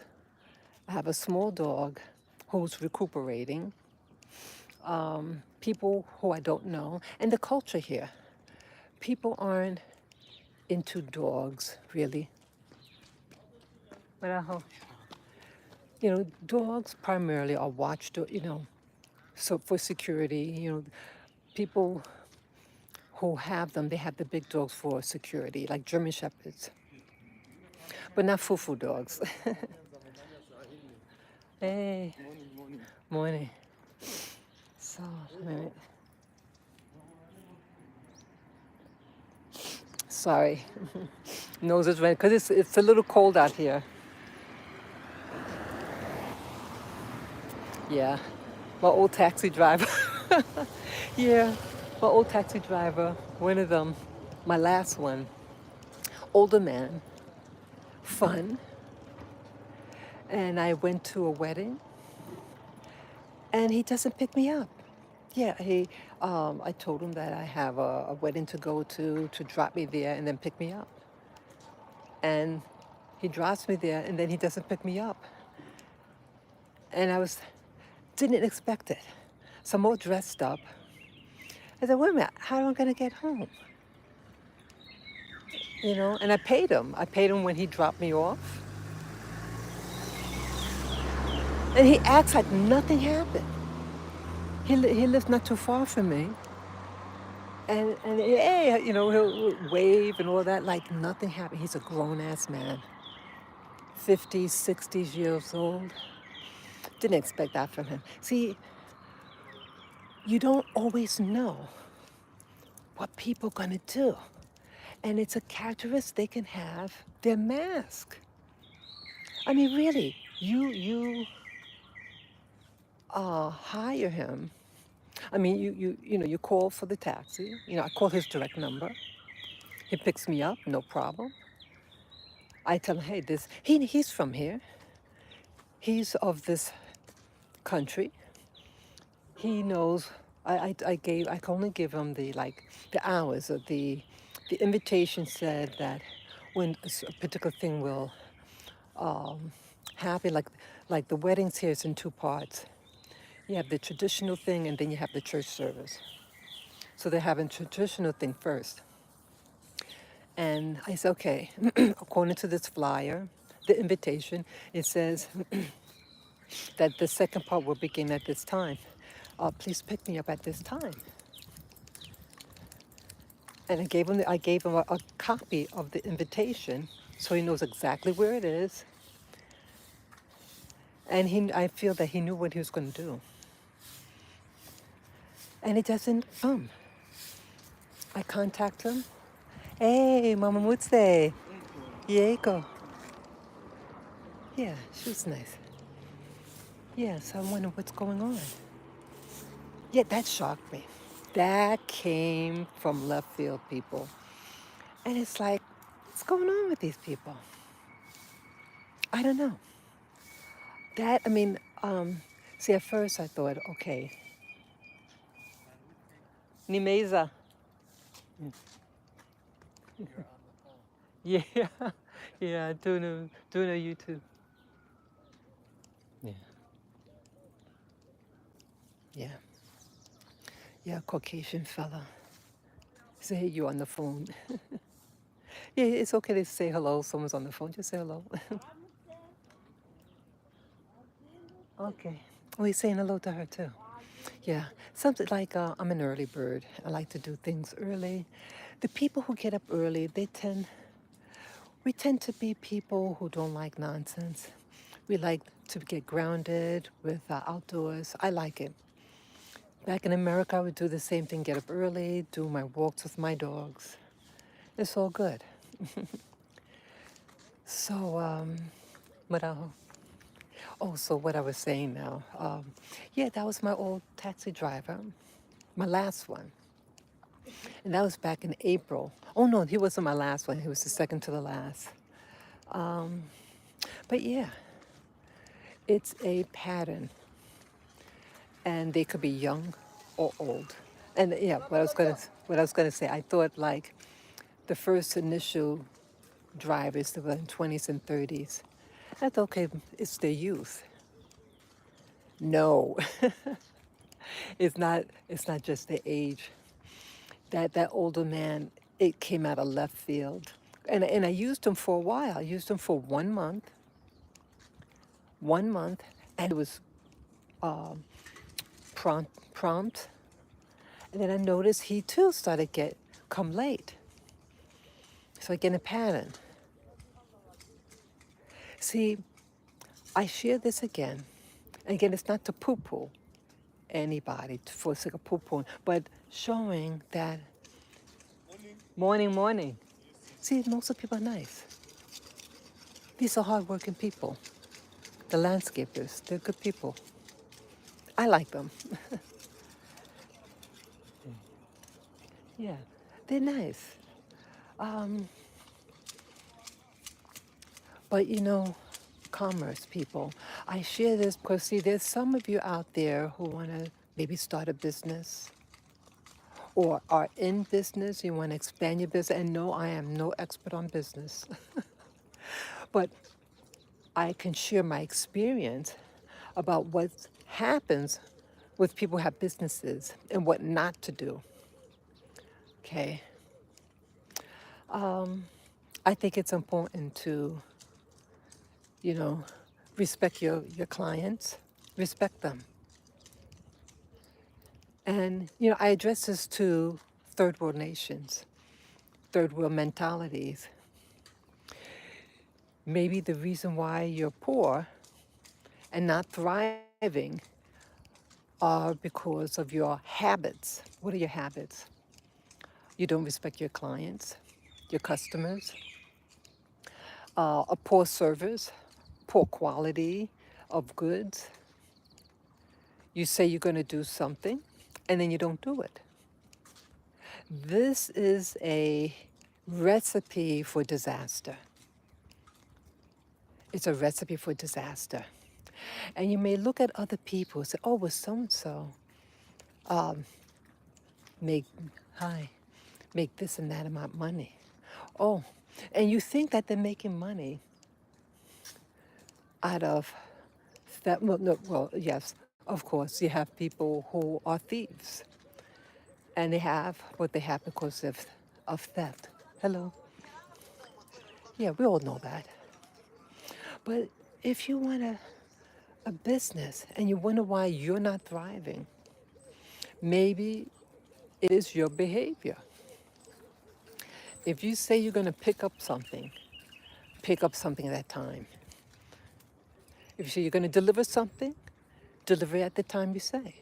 S1: I have a small dog who's recuperating, people who I don't know, and the culture here. People aren't into dogs, really. But dogs primarily are watched, so for security, people who have them, they have the big dogs for security, like German Shepherds, but not foo-foo dogs. Hey, morning. So, sorry, nose is red because it's a little cold out here. Yeah, my old taxi driver. Yeah, my old taxi driver, one of them, my last one, older man, fun. And I went to a wedding and he doesn't pick me up. Yeah, I told him that I have a wedding to go to drop me there and then pick me up. And he drops me there and then he doesn't pick me up. And didn't expect it. So I'm all dressed up. I said, wait a minute, how am I gonna get home? And I paid him. I paid him when he dropped me off. And he acts like nothing happened. He lives not too far from me. And hey, he'll wave and all that like nothing happened. He's a grown-ass man, 50s, 60s years old. Didn't expect that from him. See, you don't always know what people are gonna do. And it's a characteristic they can have, their mask. I mean, really, you hire him. I mean, you call for the taxi. I call his direct number. He picks me up, no problem. I tell him, hey, he's from here. He's of this country. He knows. I can only give him the hours of the invitation said that when a particular thing will happen, like the weddings here is in two parts. You have the traditional thing and then you have the church service. So they're having traditional thing first. And I said, okay, according to this flyer, the invitation, it says that the second part will begin at this time. Please pick me up at this time. And I gave him a copy of the invitation so he knows exactly where it is. And I feel that he knew what he was going to do. And he doesn't come. I contact him. Hey, Mama Mutse. Yeko. Yeah, she was nice. Yeah, so I'm wondering what's going on. Yeah, that shocked me. That came from left field, people. And it's like, what's going on with these people? I don't know. See, at first I thought, okay, Nimeza. Yeah, yeah, doing a YouTube. Yeah, yeah, yeah, Caucasian fella. Say, hey, you on the phone. Yeah, it's okay to say hello. Someone's on the phone. Just say hello. Okay. Oh, he's saying hello to her too. Yeah, something like I'm an early bird. I like to do things early. The people who get up early, we tend to be people who don't like nonsense. We like to get grounded with outdoors. I like it. Back in America, I would do the same thing, get up early, do my walks with my dogs. It's all good. So, what else? Oh, so what I was saying now. Yeah, that was my old taxi driver, my last one. And that was back in April. Oh, no, he wasn't my last one. He was the second to the last. But yeah, it's a pattern. And they could be young or old. And yeah, what I was gonna say, I thought like the first initial drivers, they were in 20s and 30s. I thought, okay, it's their youth. No, it's not just their age. That older man, it came out of left field. And I used him for a while. I used him for 1 month, and it was prompt. And then I noticed he too started get come late. So I get a pattern. See, I share this again. Again, it's not to poo-poo anybody for the sake of poo-pooing, but showing that morning. See, most of the people are nice. These are hardworking people. The landscapers, they're good people. I like them. Yeah, they're nice. Um, but commerce people, I share this because see, there's some of you out there who want to maybe start a business or are in business, you want to expand your business. And no, I am no expert on business, but I can share my experience about what happens with people who have businesses and what not to do. Okay. I think it's important to, you know, respect your clients, respect them. And, I address this to third world nations, third world mentalities. Maybe the reason why you're poor and not thriving are because of your habits. What are your habits? You don't respect your clients, your customers, a poor service, poor quality of goods. You say you're going to do something and then you don't do it. This is a recipe for disaster. It's a recipe for disaster. And you may look at other people and say, oh, well, so and so make, hi, make this and that amount of money. Oh, and you think that they're making money out of that. Well, no, well, yes, of course, you have people who are thieves, and they have what they have because of theft. Hello. Yeah, we all know that. But if you want a business and you wonder why you're not thriving, maybe it is your behavior. If you say you're going to pick up something at that time. If you say you're going to deliver it at the time you say.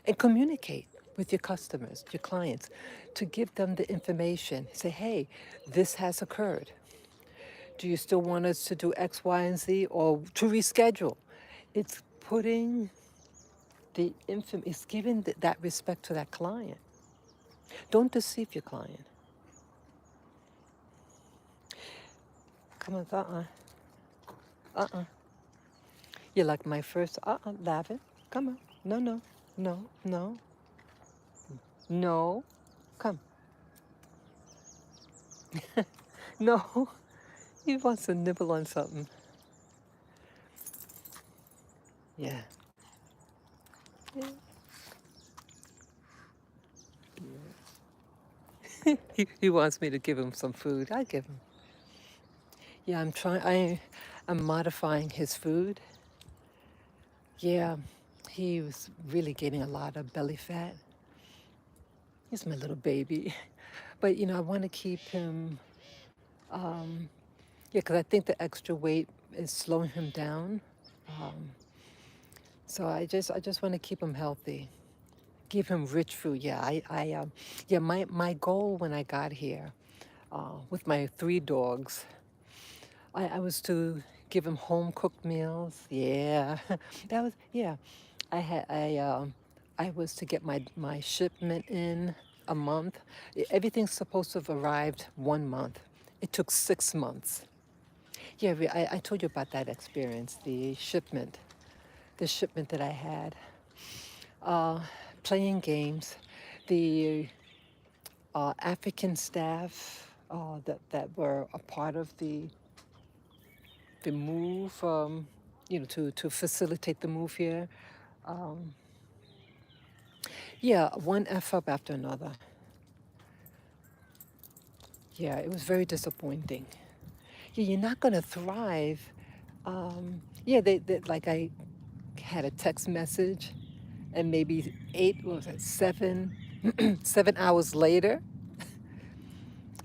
S1: And communicate with your customers, your clients, to give them the information. Say, hey, this has occurred. Do you still want us to do X, Y, and Z or to reschedule? It's putting it's giving that respect to that client. Don't deceive your client. Come on, You're like my first, Lavin. Come on. No. No. Come. No. He wants to nibble on something. Yeah. He wants me to give him some food. I give him. Yeah, I'm modifying his food. Yeah, he was really gaining a lot of belly fat. He's my little baby. But, I want to keep him, yeah, because I think the extra weight is slowing him down. Um, so I just want to keep him healthy, give him rich food. Yeah, yeah, my goal when I got here with my 3 dogs, I was to give him home cooked meals. Yeah, that was, yeah. I was to get my shipment in a month. Everything's supposed to have arrived 1 month. It took 6 months. Yeah, I told you about that experience, the shipment that I had. Uh, Playing games, the African staff that were a part of the move, to facilitate the move here. Um, yeah, one F up after another. Yeah, it was very disappointing. Yeah, you're not going to thrive. Yeah, like I had a text message, and maybe what was it, 7 hours later,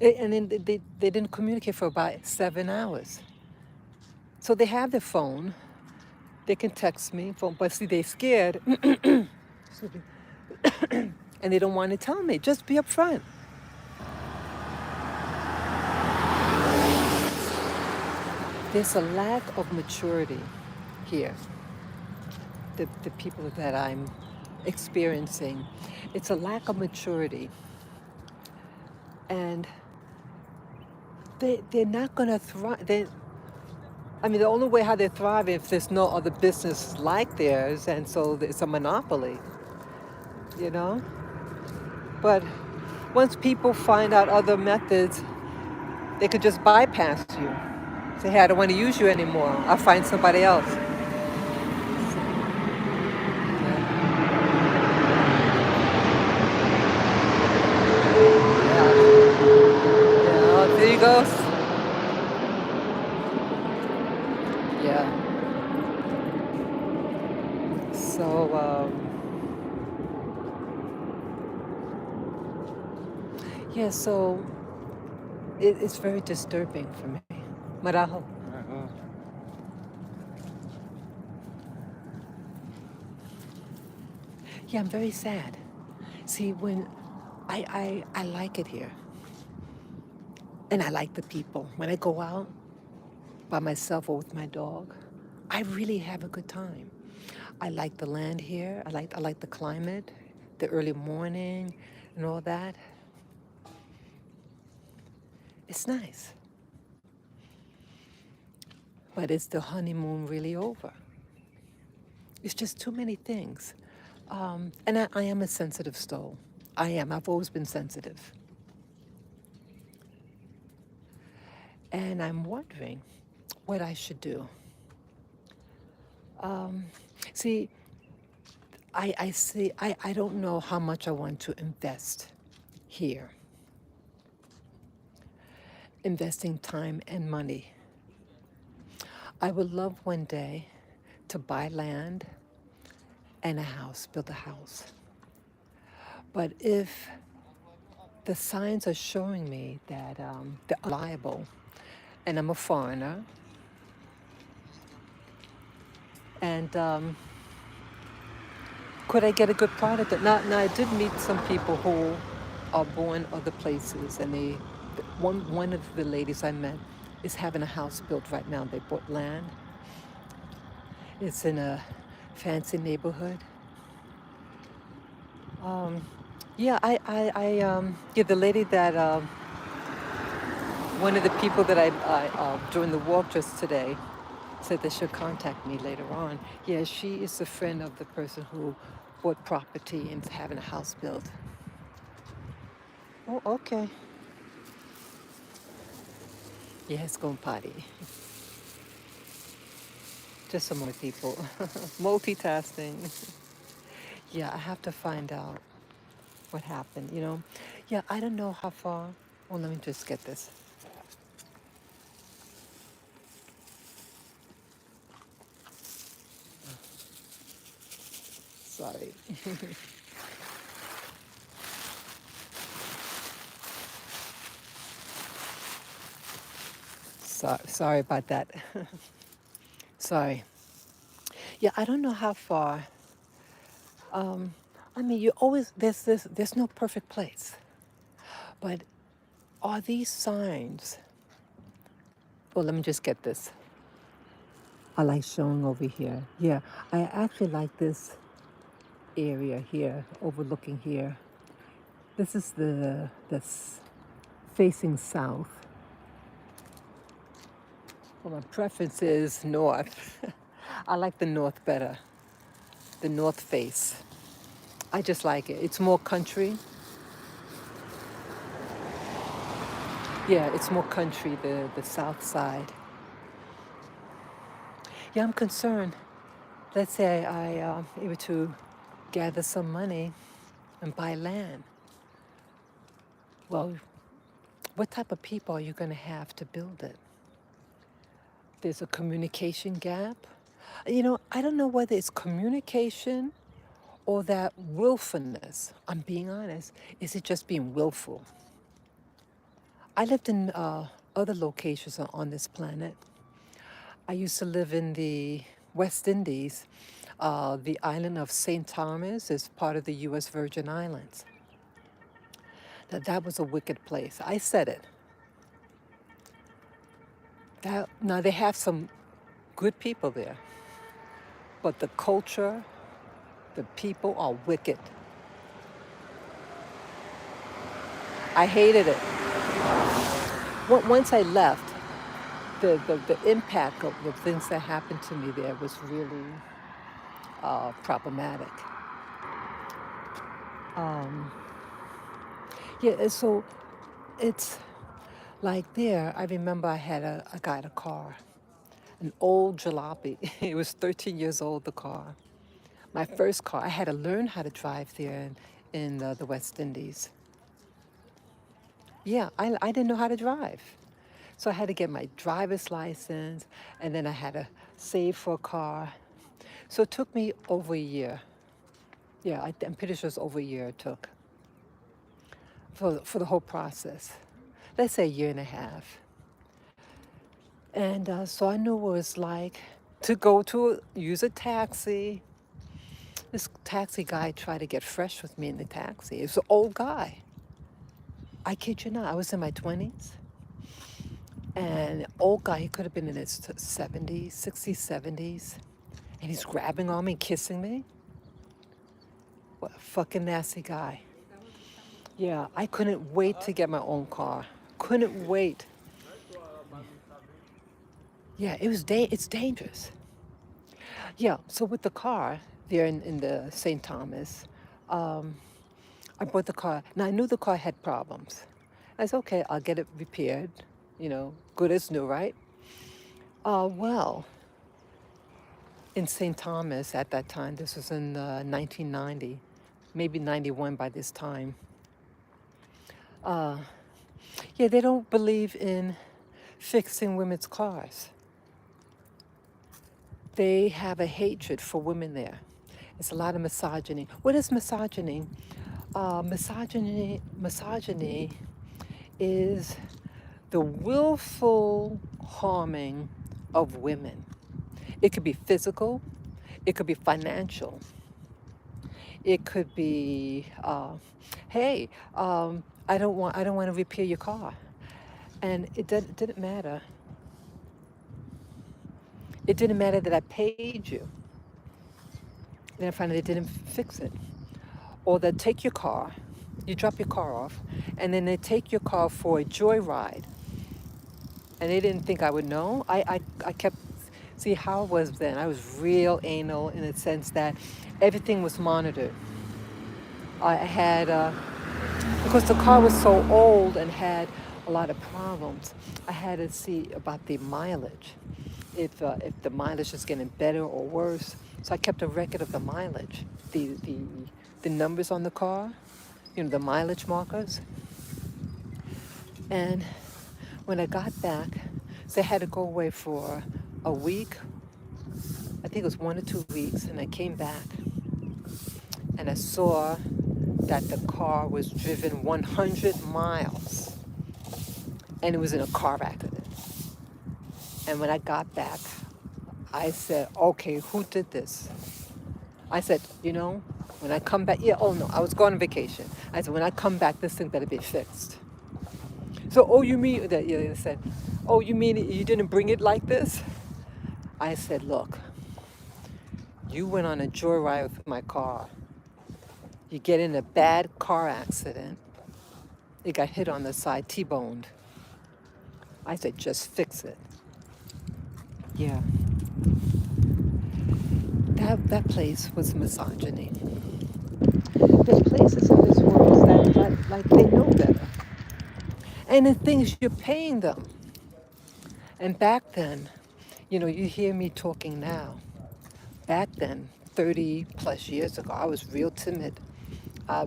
S1: and then they didn't communicate for about 7 hours. So they have their phone, they can text me, but see, they're scared, and they don't want to tell me. Just be upfront. There's a lack of maturity here. The people that I'm experiencing, it's a lack of maturity, and they're not going to thrive. I mean, the only way how they thrive if there's no other business like theirs, and so it's a monopoly, you know. But once people find out other methods, they could just bypass you. Say, hey, I don't want to use you anymore. I'll find somebody else. Yeah, yeah, yeah. There you go. Yeah. So, yeah. So it's very disturbing for me. Marajo. Yeah, I'm very sad. See, when I like it here, and I like the people. When I go out by myself or with my dog, I really have a good time. I like the land here. I like the climate, the early morning, and all that. It's nice. But is the honeymoon really over? It's just too many things. And I am a sensitive soul. I am. I've always been sensitive. And I'm wondering what I should do. See, I don't know how much I want to invest here. Investing time and money. I would love one day to buy land and a house, build a house. But if the signs are showing me that they're unreliable, and I'm a foreigner, and could I get a good product? Now I did meet some people who are born other places, and one of the ladies I met is having a house built right now. They bought land. It's in a fancy neighborhood. Yeah, yeah, the lady that one of the people that I during the walk just today said that she'll contact me later on. Yeah, she is a friend of the person who bought property and is having a house built. Oh, okay. Yes, going potty. Just some more people. Multitasking. Yeah, I have to find out what happened. Yeah, I don't know how far. Oh, let me just get this. Sorry. Sorry about that. Sorry. Yeah, I don't know how far. I mean, you always there's no perfect place, but are these signs? Well, let me just get this. I like showing over here. Yeah, I actually like this area here, overlooking here. This is the facing south. Well, my preference is north. I like the north better, the north face. I just like it. It's more country. Yeah, it's more country, the south side. Yeah, I'm concerned. Let's say I able to gather some money and buy land. Well, what type of people are you going to have to build it? There's a communication gap. You know, I don't know whether it's communication or that willfulness. I'm being honest. Is it just being willful? I lived in other locations on this planet. I used to live in the West Indies. The island of St. Thomas is part of the U.S. Virgin Islands. That was a wicked place. I said it. Now they have some good people there, but the culture, the people are wicked. I hated it. Once I left, the impact of the things that happened to me there was really problematic. Yeah, so it's like there, I remember I had I got a car, an old jalopy. It was 13 years old, the car. My first car, I had to learn how to drive there in the West Indies. Yeah, I didn't know how to drive. So I had to get my driver's license, and then I had to save for a car. So it took me over a year. Yeah, I'm pretty sure it's over a year it took for the whole process. Let's say a year and a half. And so I knew what it was like to use a taxi. This taxi guy tried to get fresh with me in the taxi. It was an old guy. I kid you not, I was in my 20s. And an old guy, he could have been in his 70s, 60s, 70s. And he's grabbing on me, kissing me. What a fucking nasty guy. Yeah, I couldn't wait to get my own car. Couldn't wait. Yeah, it's dangerous. Yeah, so with the car there in the St. Thomas, I bought the car. Now I knew the car had problems. I said, okay, I'll get it repaired, good as new, right? Well, in St. Thomas at that time, this was in 1990, maybe 91 by this time. Yeah, they don't believe in fixing women's cars. They have a hatred for women there. It's a lot of misogyny. What is misogyny? Misogyny is the willful harming of women. It could be physical, it could be financial, it could be, hey, I don't want to repair your car, and didn't matter. It didn't matter that I paid you. Then I found they didn't fix it, or they take your car, you drop your car off, and then they take your car for a joyride, and they didn't think I would know. I kept. See how it was then. I was real anal in the sense that everything was monitored. I had, because the car was so old and had a lot of problems, I had to see about the mileage, if the mileage is getting better or worse. So I kept a record of the mileage, the numbers on the car, the mileage markers. And when I got back, so I had to go away for a week. I think it was 1 or 2 weeks, and I came back. and I saw that the car was driven 100 miles and it was in a car accident. And when I got back, I said, okay, who did this? I said, when I come back, yeah, oh no, I was going on vacation. I said, when I come back, this thing better be fixed. So, oh, you mean that? Yeah, they said, oh, you mean you didn't bring it like this? I said, look, you went on a joyride with my car. You get in a bad car accident. It got hit on the side, T-boned. I said, just fix it. Yeah, that place was misogyny. There are places in this world that like they know better. And the things you're paying them. And back then, you hear me talking now. Back then, 30 plus years ago, I was real timid.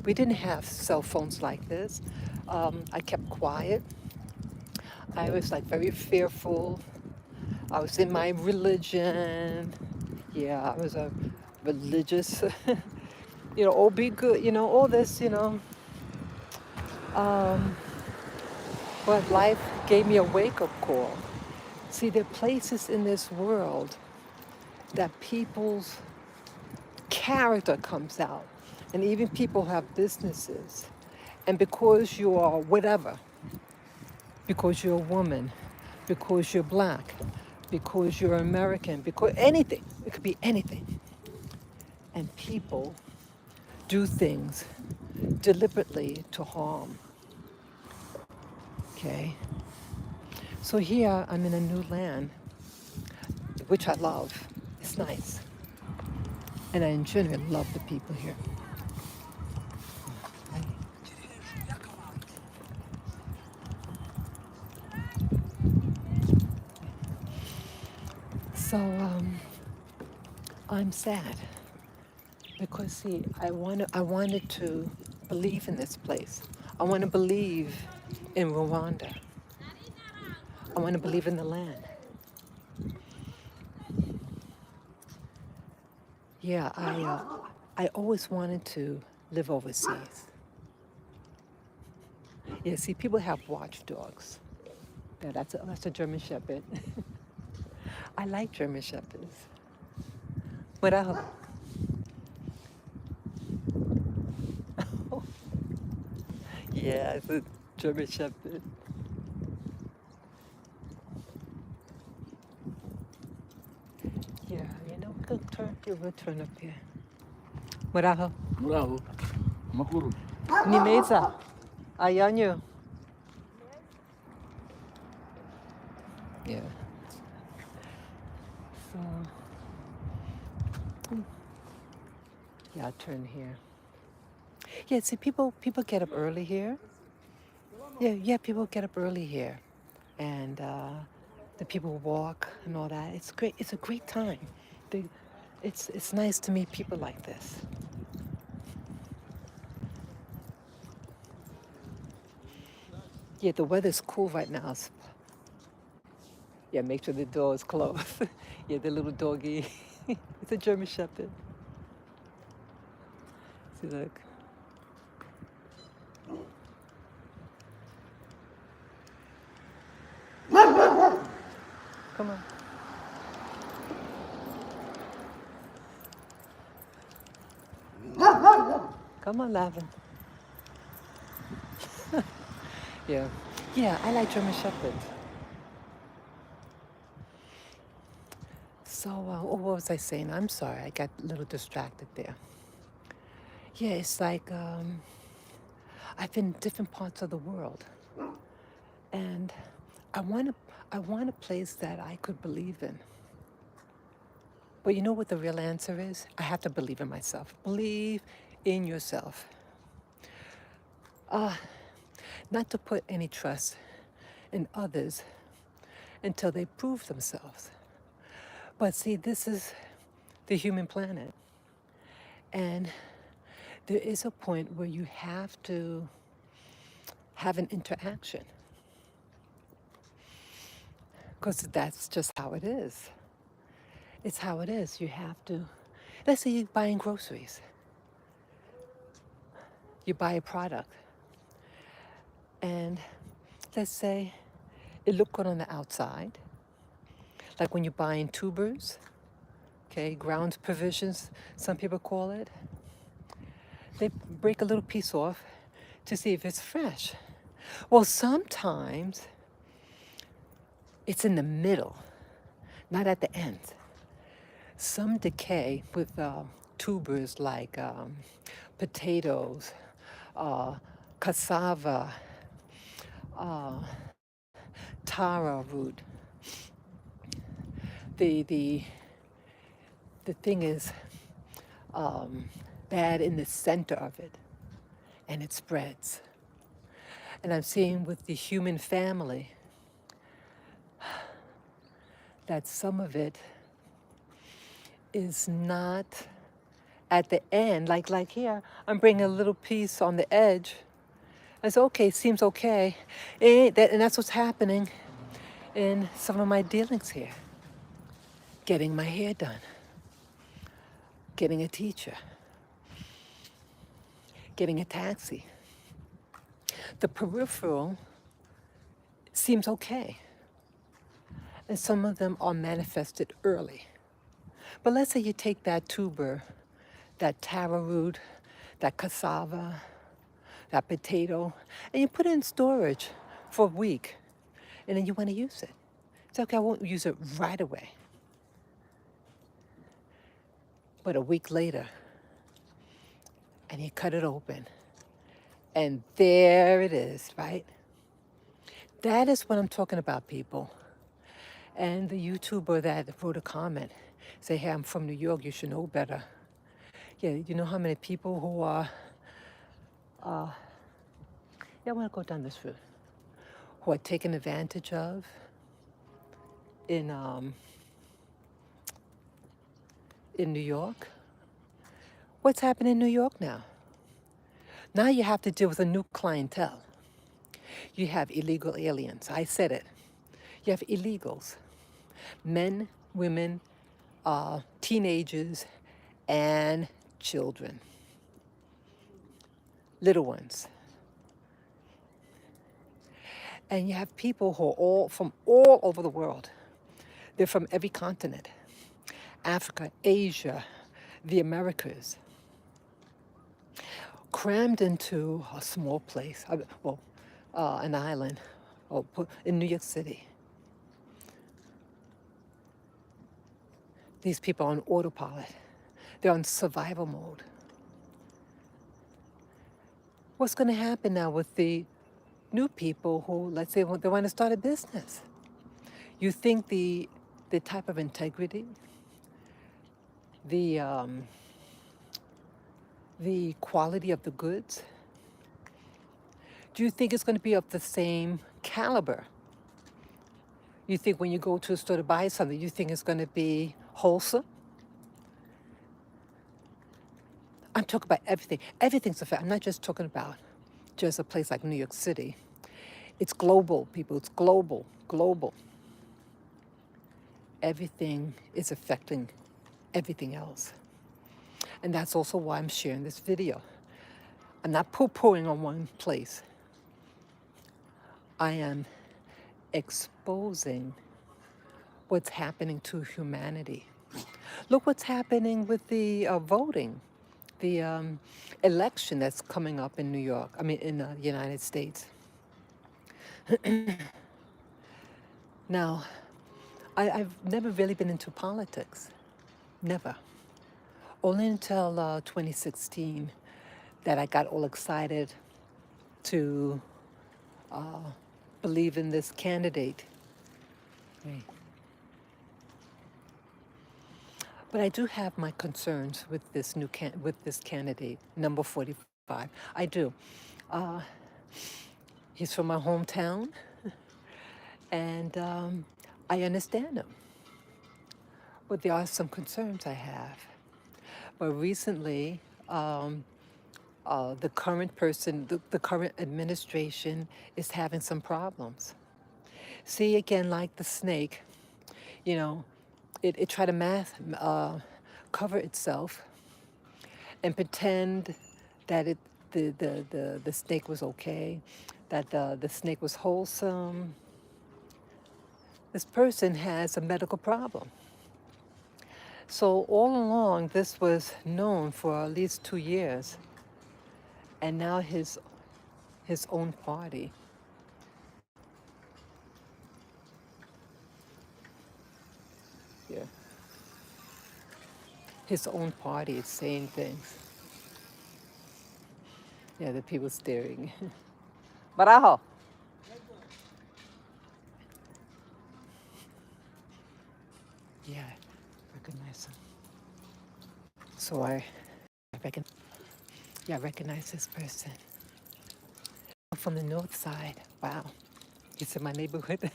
S1: We didn't have cell phones like this. I kept quiet. I was like very fearful. I was in my religion. Yeah, I was a religious, oh, be good, all this, Um, but life gave me a wake-up call. See, there are places in this world that people's character comes out. And even people have businesses. And because you are whatever, because you're a woman, because you're black, because you're American, because anything, it could be anything. And people do things deliberately to harm. Okay? So here I'm in a new land, which I love. It's nice. And I genuinely love the people here. So I'm sad because see, I wanted to believe in this place. I want to believe in Rwanda. I want to believe in the land. Yeah, I always wanted to live overseas. Yeah, see, people have watchdogs. Yeah, that's a German Shepherd. I like German Shepherds. But yeah, it's a German Shepherd. Yeah, we'll turn up here. Muraho.
S2: Bravo. Makuru.
S1: Ni mesa. Ayanyo. Yeah. So, yeah, I'll turn here. Yeah, see, people get up early here. Yeah, people get up early here, and the people walk and all that. It's great. It's a great time. They, it's nice to meet people like this. Yeah, the weather's cool right now. Yeah, make sure the door is closed. Yeah, the little doggy. It's a German Shepherd. See, look. Come on. Come on, Lavin. Yeah. Yeah, I like German Shepherds. So, what was I saying? I'm sorry, I got a little distracted there. Yeah, it's like I've been in different parts of the world, and I want a place that I could believe in. But you know what the real answer is? I have to believe in myself. Believe in yourself. Not to put any trust in others until they prove themselves. But see, this is the human planet. And there is a point where you have to have an interaction. Because that's just how it is. It's how it is. You have to, let's say you're buying groceries. You buy a product, and let's say it looked good on the outside, like when you're buying tubers, okay, ground provisions, some people call it. They break a little piece off to see if it's fresh. Well, sometimes it's in the middle, not at the end. Some decay with tubers like potatoes, uh, cassava, uh, taro root. The, the, the thing is bad in the center of it, and it spreads. And I'm seeing with the human family that some of it is not at the end. Like here, I'm bringing a little piece on the edge. I said, okay, seems okay. And that's what's happening in some of my dealings here. Getting my hair done, getting a teacher, getting a taxi. The peripheral seems okay. And some of them are manifested early. But let's say you take that tuber, that taro root, that cassava, that potato, and you put it in storage for a week, and then you want to use it. It's okay, I won't use it right away. But a week later, and you cut it open, and there it is, right? That is what I'm talking about, people. And the YouTuber that wrote a comment, say, hey, I'm from New York, you should know better. Yeah, you know how many people who are, yeah, I want to go down this route, who are taken advantage of in, um, in New York? What's happening in New York now? Now you have to deal with a new clientele. You have illegal aliens. I said it. You have illegals, men, women, teenagers, and children, little ones. And you have people who are all from all over the world. They're from every continent: Africa, Asia, the Americas, crammed into a small place, an island, in New York City. These people are on autopilot. They're on survival mode. What's going to happen now with the new people who, let's say, they want to start a business? You think the type of integrity, the the quality of the goods, do you think it's going to be of the same caliber? You think when you go to a store to buy something, you think it's going to be wholesome? I'm talking about everything. Everything's a fact. I'm not just talking about just a place like New York City. It's global, people. It's global, global. Everything is affecting everything else. And that's also why I'm sharing this video. I'm not poo-pooing on one place. I am exposing what's happening to humanity. Look what's happening with the voting, the election that's coming up in New York, in the United States. Now, I've never really been into politics, never. Only until 2016 that I got all excited to believe in this candidate. Right. But I do have my concerns with this with this candidate, number 45. I do. Uh, he's from my hometown, and I understand him. But there are some concerns I have. But recently, the current person, the current administration is having some problems. See, again, like the snake, you know, it tried to cover itself and pretend that the snake was okay, that the snake was wholesome. This person has a medical problem. So all along, this was known for at least 2 years, and now his own party, yeah, his own party is saying things. Yeah, the people staring. Barajo. Yeah, recognize him. So I reckon, yeah, I recognize this person from the north side. Wow, it's in my neighborhood.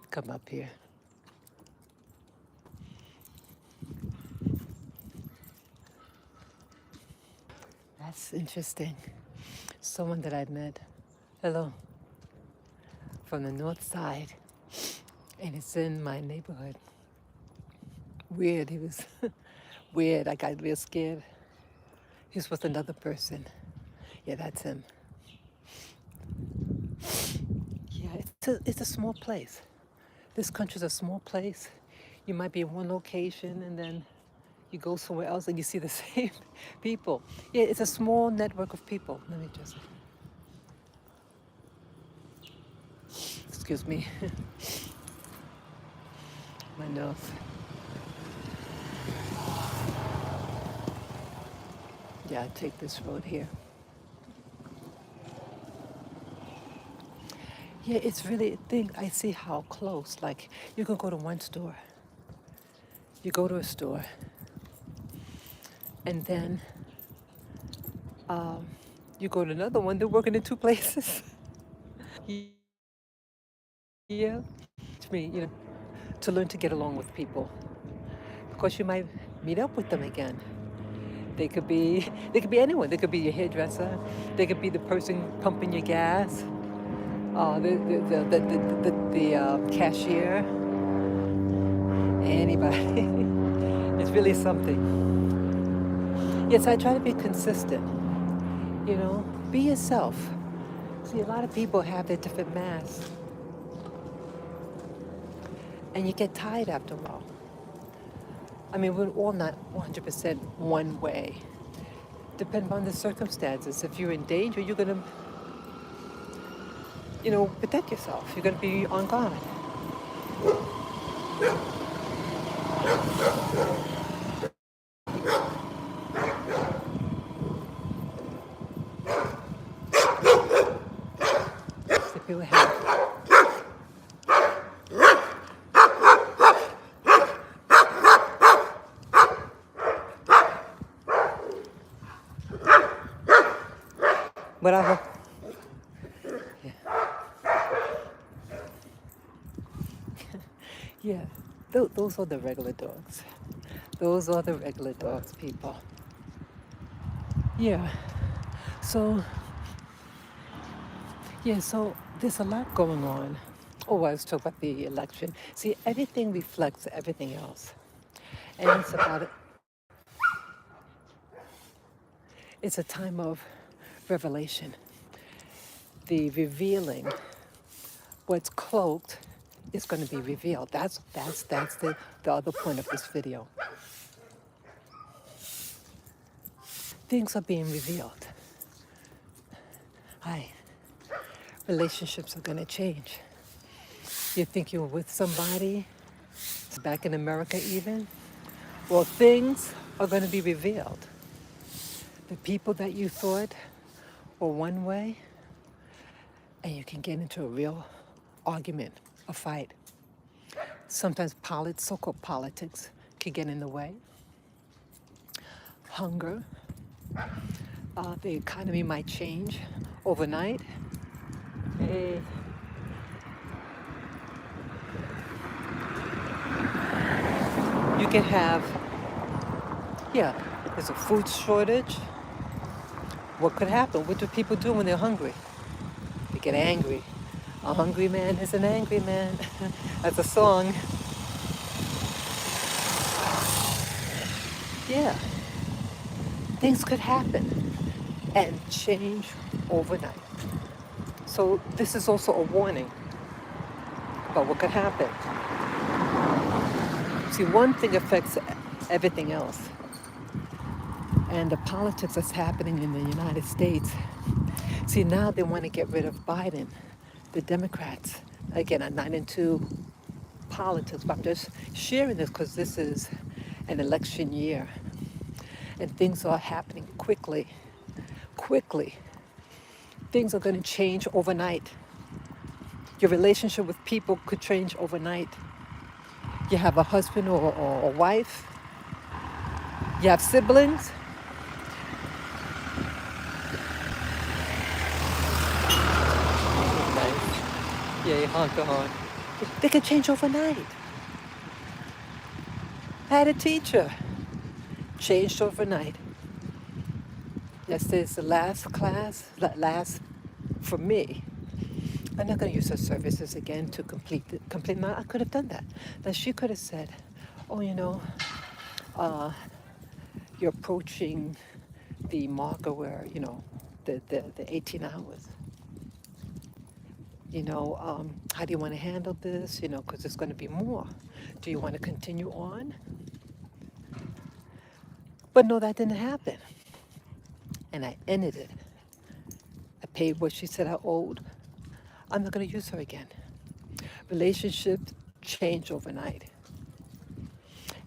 S1: Come up here. That's interesting. Someone that I met. Hello. From the north side. And it's in my neighborhood. Weird. He was weird. I got real scared. He's with another person. Yeah, that's him. Yeah, it's a small place. This country's a small place. You might be in one location and then you go somewhere else and you see the same people. Yeah, it's a small network of people. Let me just, excuse me, my nose. Yeah, I take this road here. Yeah, it's really, I see how close, like you can go to one store, you go to a store, and then you go to another one, they're working in two places. Yeah, to me, to learn to get along with people. Because you might meet up with them again. They could be anyone. They could be your hairdresser. They could be the person pumping your gas. The cashier. Anybody. It's really something. Yes, I try to be consistent. Be yourself. See, a lot of people have their different masks, and you get tired after a while. I mean, we're all not 100% one way. Depending on the circumstances. If you're in danger, you're going to, protect yourself. You're going to be on guard. So people have. Whatever. Yeah. Yeah. Those are the regular dogs. Those are the regular dogs, people. Yeah. So there's a lot going on. Oh, I was talking about the election. See, everything reflects everything else. And it's a time of revelation. The revealing, what's cloaked is going to be revealed. That's the other point of this video. Things are being revealed. Relationships are going to change. You think you're with somebody, back in America even? Well, things are going to be revealed. The people that you thought were one way, and you can get into a real argument, a fight. Sometimes so-called politics can get in the way. Hunger. The economy might change overnight. You can have, there's a food shortage. What could happen? What do people do when they're hungry? They get angry. A hungry man is an angry man. That's a song. Yeah. things could happen and change overnight. So this is also a warning about what could happen. See, one thing affects everything else. And the politics that's happening in the United States. See, now they want to get rid of Biden. The Democrats, again, are not into politics, but I'm just sharing this because this is an election year. And things are happening quickly. Quickly. Things are going to change overnight. Your relationship with people could change overnight. You have a husband or a wife. You have siblings. Nice. Yeah, you honk the horn. They can change overnight. I had a teacher, changed overnight. Yesterday's the last class, last for me. I'm not going to use her services again to complete my, I could have done that. Now she could have said, oh, uh, you're approaching the marker where, the 18 hours. How do you want to handle this? Because there's going to be more. Do you want to continue on? But no, that didn't happen. And I ended it. I paid what she said I owed. I'm not going to use her again. Relationships change overnight.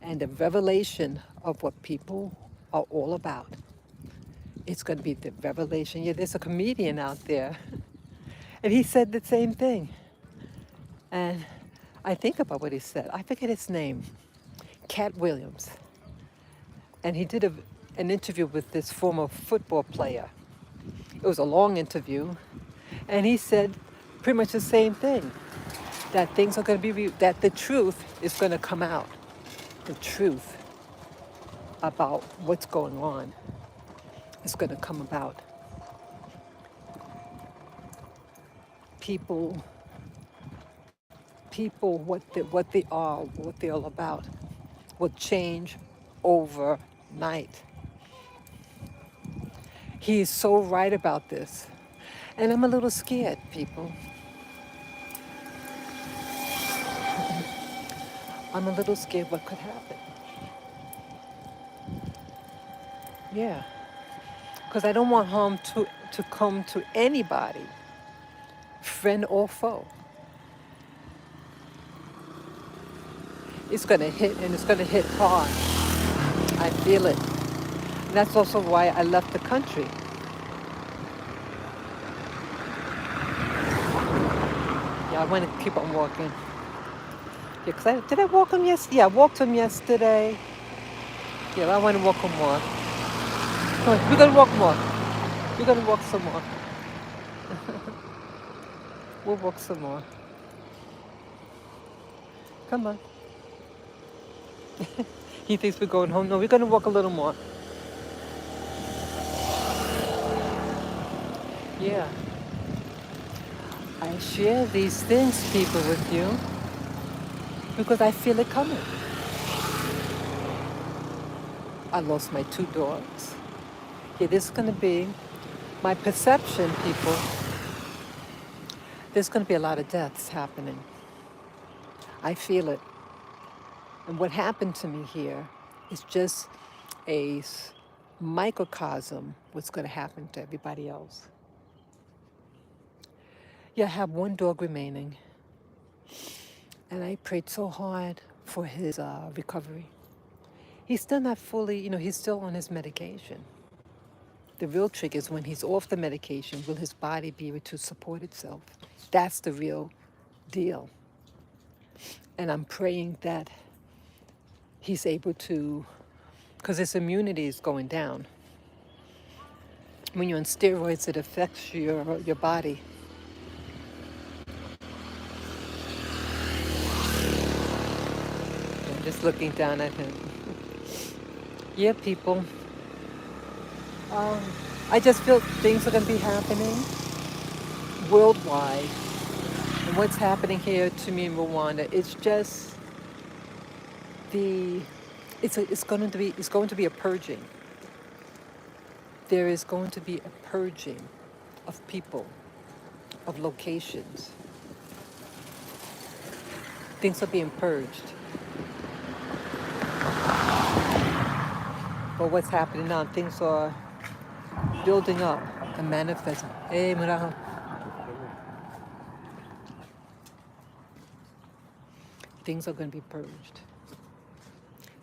S1: And the revelation of what people are all about, it's going to be the revelation. Yeah, there's a comedian out there, and he said the same thing. And I think about what he said. I forget his name, Cat Williams. And he did an interview with this former football player. It was a long interview. And he said pretty much the same thing, that things are going to be, that the truth is going to come out. The truth about what's going on is going to come about. People, what they are, what they're all about, will change overnight. He is so right about this. And I'm a little scared, people. I'm a little scared what could happen. Yeah. Because I don't want harm to come to anybody, friend or foe. It's going to hit, and it's going to hit hard. I feel it. And that's also why I left the country. Yeah, I want to keep on walking. Yeah, did I walk him yesterday? Yeah, I walked him yesterday. Yeah, I want to walk him more. Come on, we're going to walk more. We're going to walk some more. We'll walk some more. Come on. He thinks we're going home. No, we're going to walk a little more. Yeah. I share these things, people, with you because I feel it coming. I lost my 2 dogs. Yeah, this is going to be my perception, people. There's going to be a lot of deaths happening. I feel it. And what happened to me here is just a microcosm what's going to happen to everybody else. Yeah, I have 1 dog remaining. And I prayed so hard for his recovery. He's still not fully, he's still on his medication. The real trick is when he's off the medication, will his body be able to support itself? That's the real deal. And I'm praying that he's able to, because his immunity is going down. When you're on steroids, it affects your body. I'm just looking down at him. Yeah, people. I just feel things are going to be happening worldwide. And what's happening here to me in Rwanda, it's just it's going to be a purging. there is going to be a purging of people, of locations. Things are being purged. But what's happening now, things are building up and manifesting. Hey, Muraho. Things are going to be purged.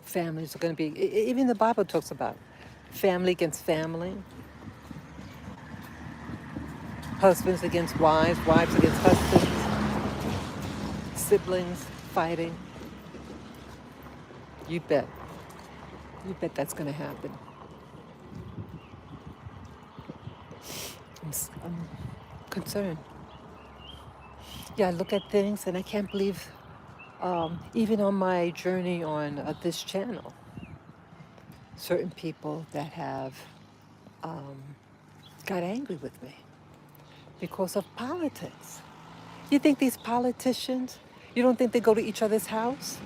S1: Families are going to be, even the Bible talks about family against family, husbands against wives, wives against husbands, siblings fighting. You bet. You bet that's going to happen. I'm concerned. Yeah, I look at things and I can't believe, even on my journey on this channel, certain people that have got angry with me because of politics. You think these politicians, you don't think they go to each other's house?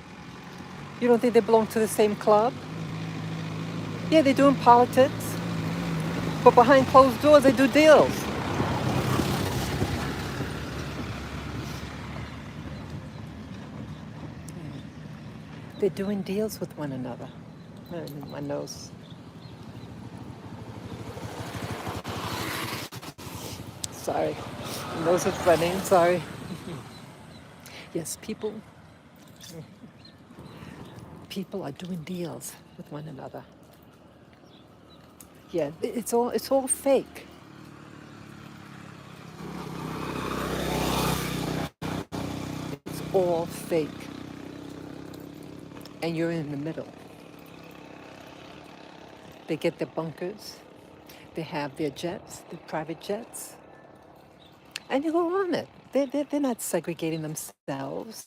S1: You don't think they belong to the same club? Yeah, they're doing politics, but behind closed doors, they do deals. They're doing deals with one another. My nose. Sorry. My nose is running. Sorry. Yes, people are doing deals with one another. Yeah, it's all fake. It's all fake. And you're in the middle. They get their bunkers. They have their jets, their private jets. And you go on it. They're not segregating themselves.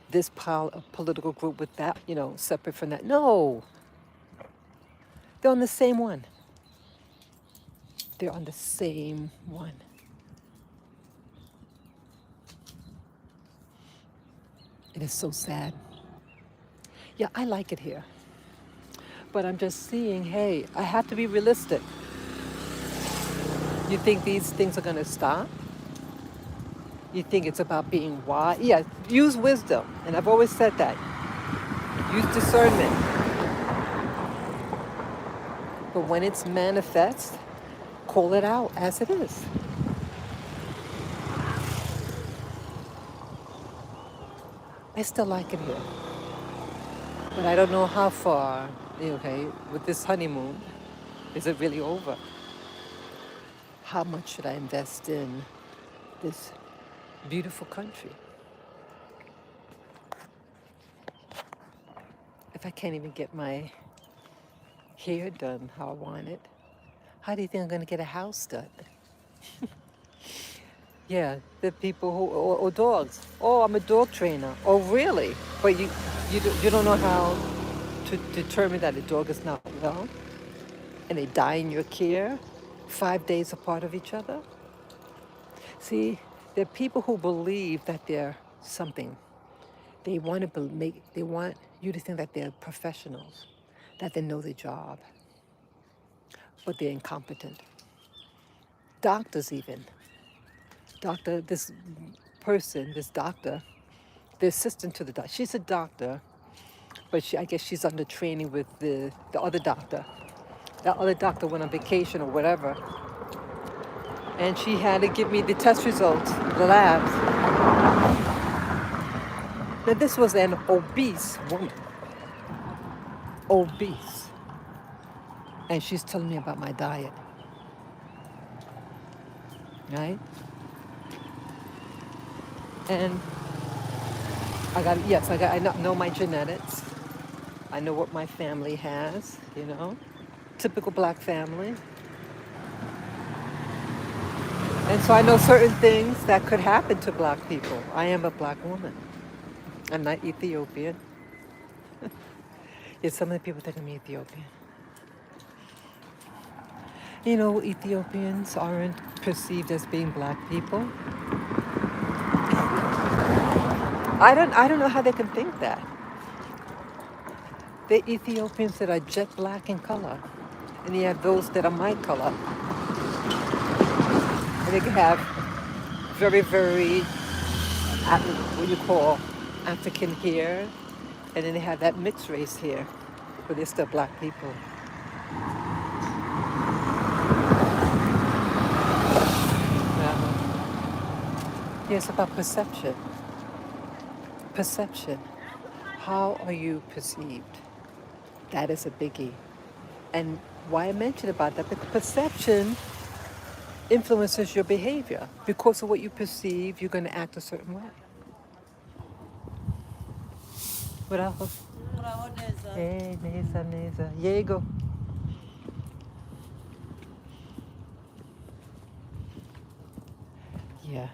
S1: This political group with that, separate from that. No. They're on the same one. They're on the same one. It is so sad. Yeah, I like it here. But I'm just seeing, hey, I have to be realistic. You think these things are going to stop? You think it's about being wise? Yeah, use wisdom. And I've always said that. Use discernment. But when it's manifest, call it out as it is. I still like it here. But I don't know how far, okay, with this honeymoon, is it really over? How much should I invest in this beautiful country? If I can't even get my hair done how I want it, how do you think I'm going to get a house done? Yeah, the people who, or dogs. Oh, I'm a dog trainer. Oh, really? But you don't know how to determine that a dog is not well? And they die in your care, 5 days apart of each other? See, there are people who believe that they're something. They want you to think that they're professionals, that they know their job, but they're incompetent. Doctors even. This doctor, the assistant to the doctor, she's a doctor, but I guess she's under training with the other doctor. That other doctor went on vacation or whatever, and she had to give me the test results, the labs. Now this was an obese woman, obese, and she's telling me about my diet, right? And I know my genetics. I know what my family has, typical black family. And so I know certain things that could happen to black people. I am a black woman. I'm not Ethiopian. Yet some of the people think I'm Ethiopian. Ethiopians aren't perceived as being black people. I don't know how they can think that. They're Ethiopians that are jet black in color. And you have those that are my color. And they can have very, very, what you call African hair. And then they have that mixed race hair, but they're still black people. Uh-huh. Yeah, it's about perception. Perception. How are you perceived? That is a biggie. And why I mentioned about that, because perception influences your behavior. Because of what you perceive, you're going to act a certain way. Bravo. Hey, Neza, Neza. Diego. Yeah.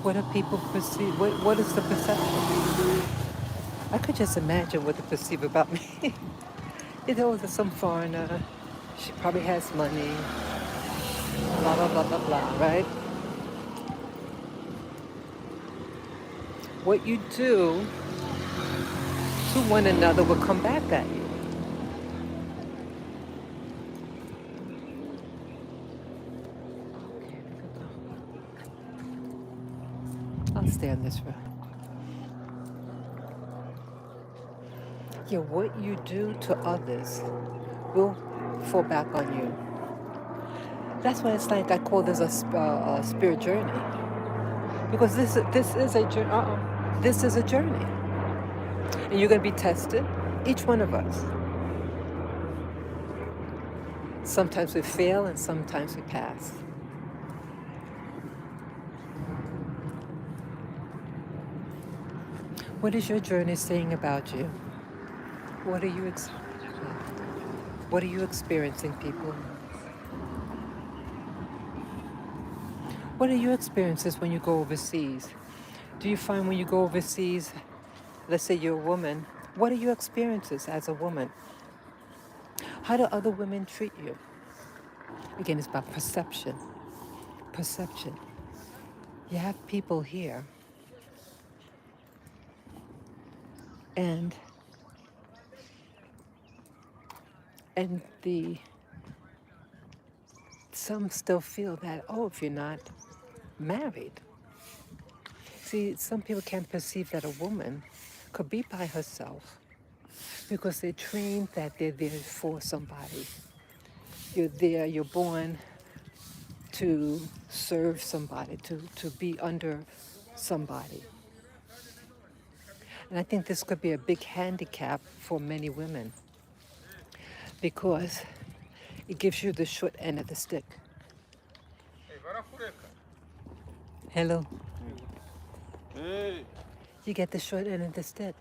S1: What do people perceive? What is the perception? I could just imagine what they perceive about me. You know, there's some foreigner. She probably has money. Blah, blah, blah, blah, blah, right? What you do to one another will come back at you. I'll stay on this road. Yeah, what you do to others will fall back on you. That's why it's like I call this a spirit journey, because this is a journey. This is a journey, and you're going to be tested. Each one of us. Sometimes we fail, and sometimes we pass. What is your journey saying about you? What are you What are you experiencing, people? What are your experiences when you go overseas? Do you find when you go overseas, let's say you're a woman, what are your experiences as a woman? How do other women treat you? Again, it's about perception. Perception. You have people here, and some still feel that, oh, if you're not married. See, some people can't perceive that a woman could be by herself because they're trained that they're there for somebody. You're there, you're born to serve somebody, to be under somebody. And I think this could be a big handicap for many women because it gives you the short end of the stick. Hello. You get the short end of the stick.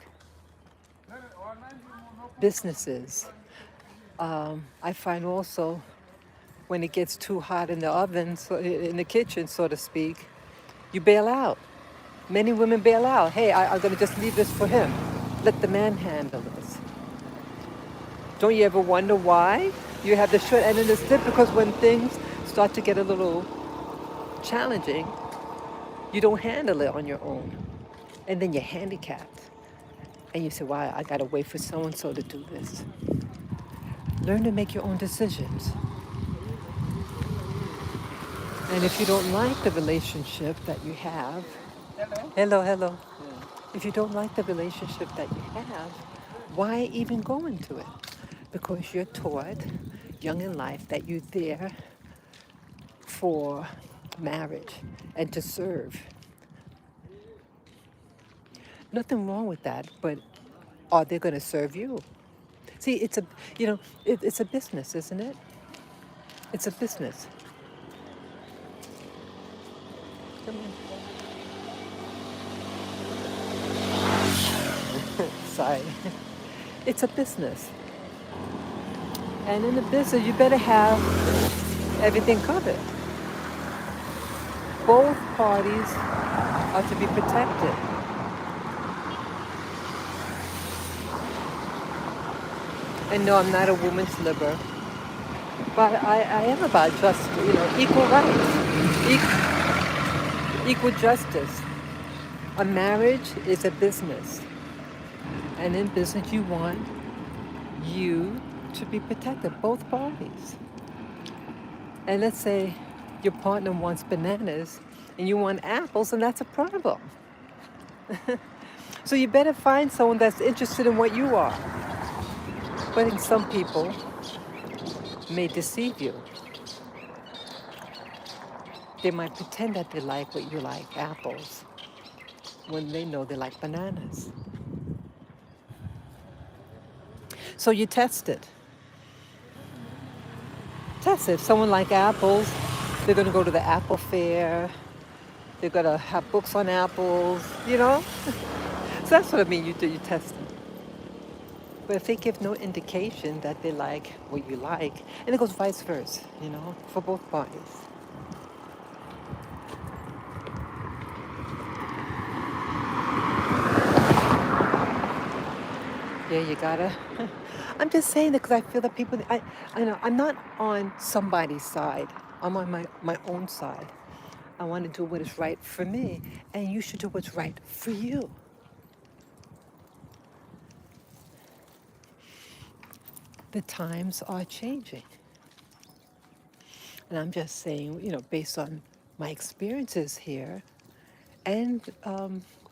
S1: Businesses. I find also when it gets too hot in the oven, so in the kitchen, so to speak, you bail out. Many women bail out. Hey, I'm going to just leave this for him. Let the man handle this. Don't you ever wonder why you have the short end of the stick? Because when things start to get a little challenging, you don't handle it on your own. And then you're handicapped. And you say, wow, I got to wait for so-and-so to do this. Learn to make your own decisions. And if you don't like the relationship that you have, hello. If you don't like the relationship that you have, why even go into it? Because you're taught young in life that you're there for marriage and to serve. Nothing wrong with that, but are they going to serve you? See, it's a business, isn't it? It's a business. Come on. Sorry. It's a business. And in the business, you better have everything covered. Both parties are to be protected. And no, I'm not a woman's liber, but I am about equal rights, equal justice. A marriage is a business. And in business, you want you to be protected, both parties. And let's say your partner wants bananas and you want apples, and that's a problem. So you better find someone that's interested in what you are. But in some people may deceive you. They might pretend that they like what you like, apples, when they know they like bananas. So you test it. Test it. If someone like apples, they're going to go to the apple fair. They're going to have books on apples, you know? So that's what I mean, you do, you test them. But if they give no indication that they like what you like, and it goes vice versa, you know, for both parties. Yeah, you gotta. I'm just saying that because I feel that people, I know, I'm not on somebody's side. I'm on my own side. I want to do what is right for me, and you should do what's right for you. The times are changing. And I'm just saying, you know, based on my experiences here and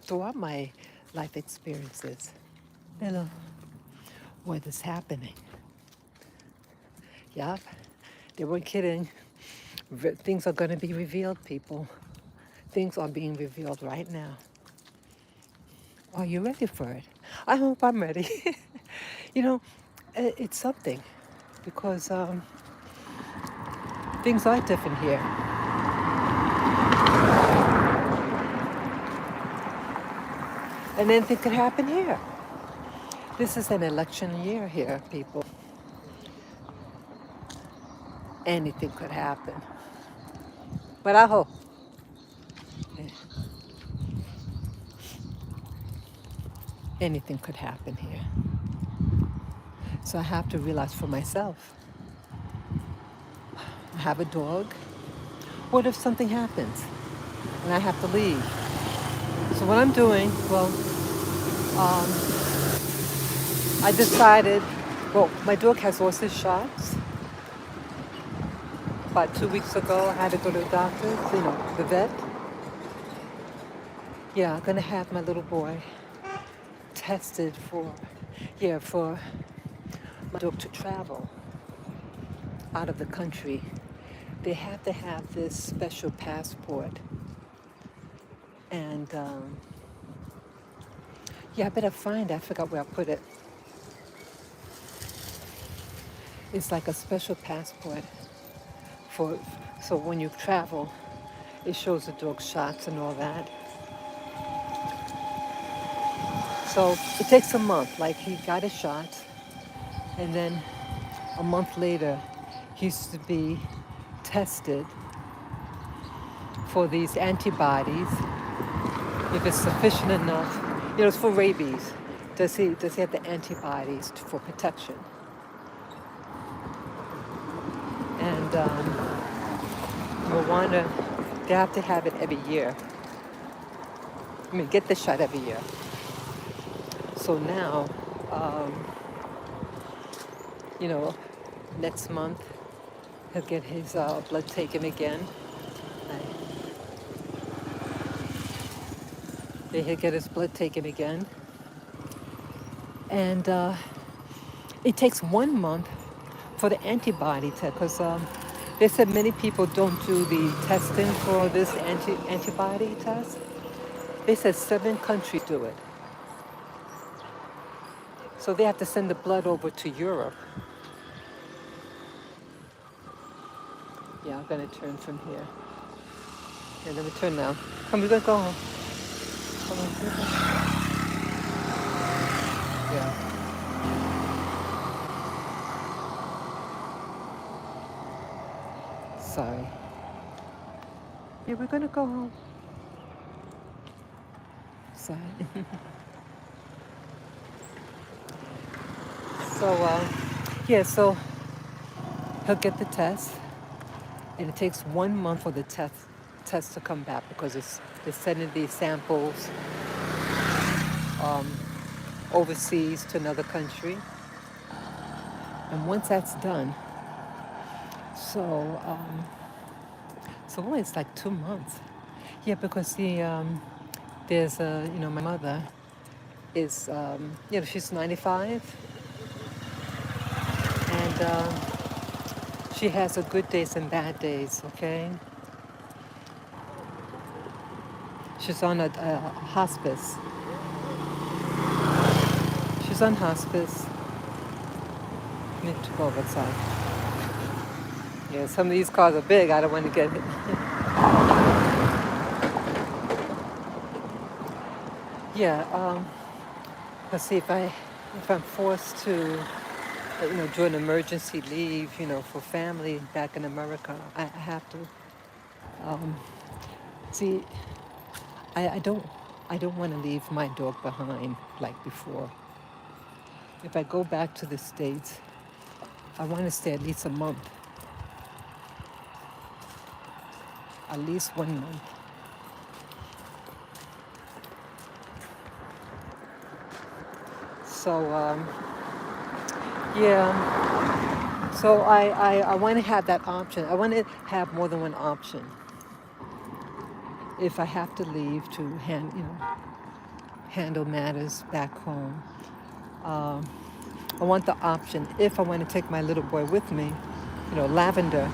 S1: throughout my life experiences, you know, what is happening. Yep, they weren't kidding. Things are going to be revealed, people. Things are being revealed right now. Are you ready for it? I hope I'm ready. You know, it's something because things are different here. And anything could happen here. This is an election year here, people. Anything could happen. But I hope anything could happen here. So I have to realize for myself. I have a dog. What if something happens and I have to leave? So what I'm doing, well, I decided, well, my dog has lost his shots. About 2 weeks ago, I had to go to the doctor, you know, the vet. Yeah, I'm gonna have my little boy tested for my dog to travel out of the country. They have to have this special passport. And yeah, I better find it. I forgot where I put it. It's like a special passport for, so when you travel, it shows the dog shots and all that. So it takes a month. Like he got his shots, and then a month later, he used to be tested for these antibodies. If it's sufficient enough, you know, it's for rabies. Does he have the antibodies for protection? And Rwanda, they have to have it every year. I mean, get the shot every year. So now, you know, next month he'll get his blood taken again. He'll get his blood taken again. And it takes 1 month for the antibody test, because they said many people don't do the testing for this antibody test. They said 7 countries do it. So they have to send the blood over to Europe. Yeah, I'm gonna turn from here. Okay, let me turn now. Come, we're gonna go home. Come on, we're gonna- Yeah. Sorry. Yeah, we're gonna go home. Sorry. So, yeah, so he'll get the test, and it takes 1 month for the test to come back because they're sending these samples overseas to another country. And once that's done, so what, it's like 2 months. Yeah, because there's my mother is she's 95, and she has a good days and bad days. Okay, she's on a hospice. She's on hospice. Need to go outside. Yeah, some of these cars are big. I don't want to get hit. Yeah. Let's see if I'm forced to join emergency leave, for family back in America, I have to see. I don't want to leave my dog behind like before. If I go back to the States, I want to stay at least a month, at least 1 month. So yeah. So I want to have that option. I want to have more than one option. If I have to leave to handle matters back home, I want the option. If I want to take my little boy with me, Lavender.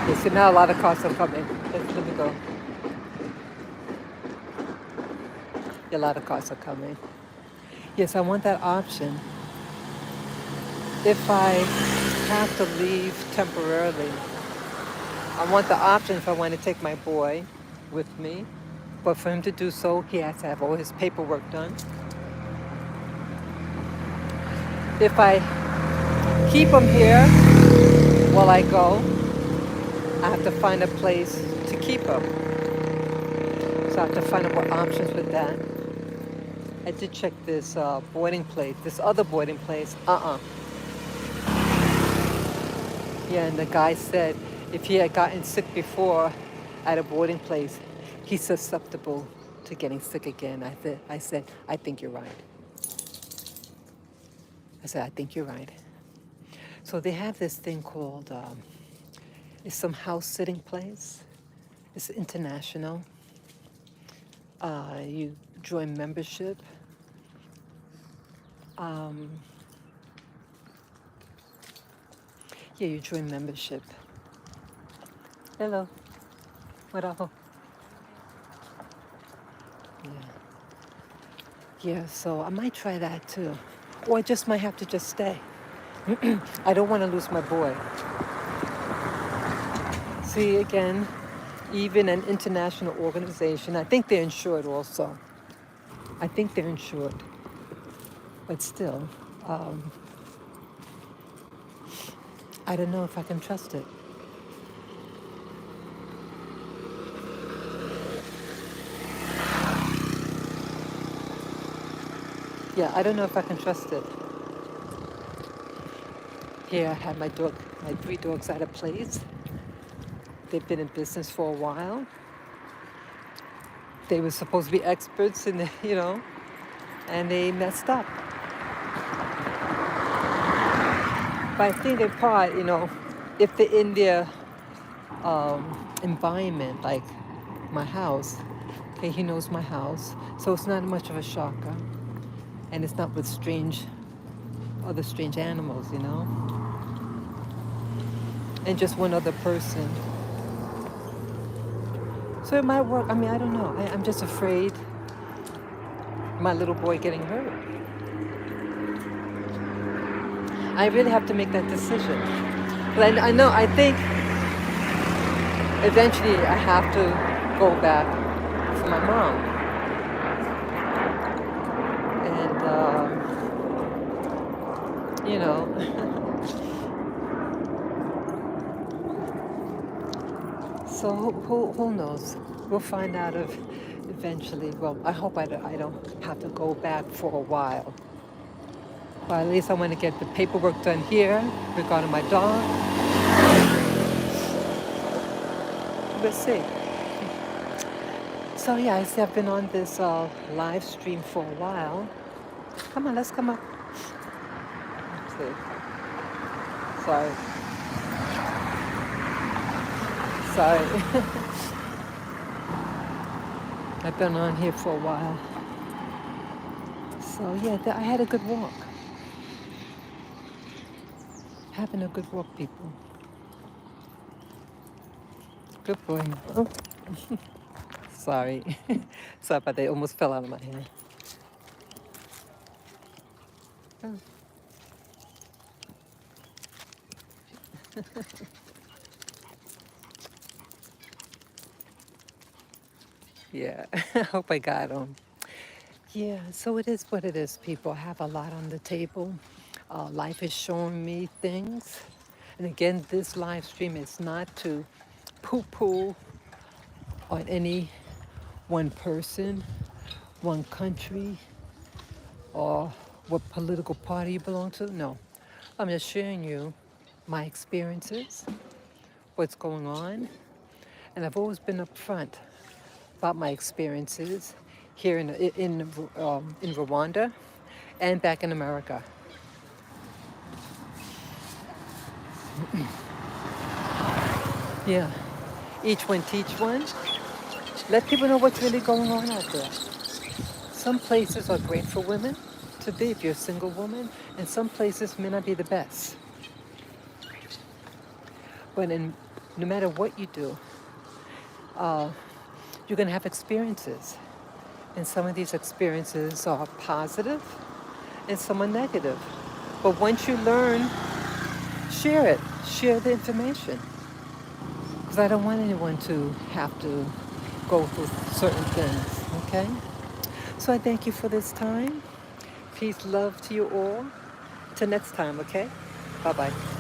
S1: Okay, so now a lot of cars are coming. Let me go. Yeah, a lot of cars are coming. Yes, I want that option. If I have to leave temporarily, I want the option if I want to take my boy with me. But for him to do so, he has to have all his paperwork done. If I keep him here while I go, I have to find a place to keep him. So I have to find out what options with that. I did check this boarding place, this other boarding place. Yeah, and the guy said if he had gotten sick before at a boarding place, he's susceptible to getting sick again. I said, I think you're right. I said, I think you're right. So they have this thing called, it's some house sitting place. It's international. You join membership. Yeah, you join membership. Hello. What up? Yeah. Yeah, so I might try that too. Or I just might have to just stay. I don't want to lose my boy. See, again, even an international organization, I think they're insured also. I think they're insured. But still, I don't know if I can trust it. Yeah, I don't know if I can trust it. Here I have my 3 dogs at a place. They've been in business for a while. They were supposed to be experts in and they messed up. But I think in part, if they're in their environment, like my house, okay, he knows my house, so it's not much of a shocker. And it's not with other strange animals, and just one other person. So it might work. I mean, I don't know. I'm just afraid my little boy getting hurt. I really have to make that decision. But I think eventually I have to go back for my mom. And, so who knows? We'll find out if eventually, well, I hope I don't have to go back for a while. But at least I want to get the paperwork done here regarding my dog. Let's see. So yeah, I see I've been on this live stream for a while. Come on, let's come up. Let's see. Sorry, sorry. I've been on here for a while. So yeah, I had a good walk. Having a good walk, people. Good boy. Oh, sorry. Sorry about that. It almost fell out of my hand. Oh, yeah, I hope I got him. Yeah, so it is what it is, people. I have a lot on the table. Life is showing me things. And again, this live stream is not to poo poo on any one person, one country, or what political party you belong to. No, I'm just sharing you my experiences, what's going on. And I've always been upfront about my experiences here in Rwanda and back in America. Yeah, each one teach one. Let people know what's really going on out there. Some places are great for women to be if you're a single woman, and some places may not be the best. But no matter what you do, you're going to have experiences. And some of these experiences are positive and some are negative. But once you learn, share it. Share the information. Because I don't want anyone to have to go through certain things, okay? So I thank you for this time. Peace, love to you all. Till next time, okay? Bye-bye.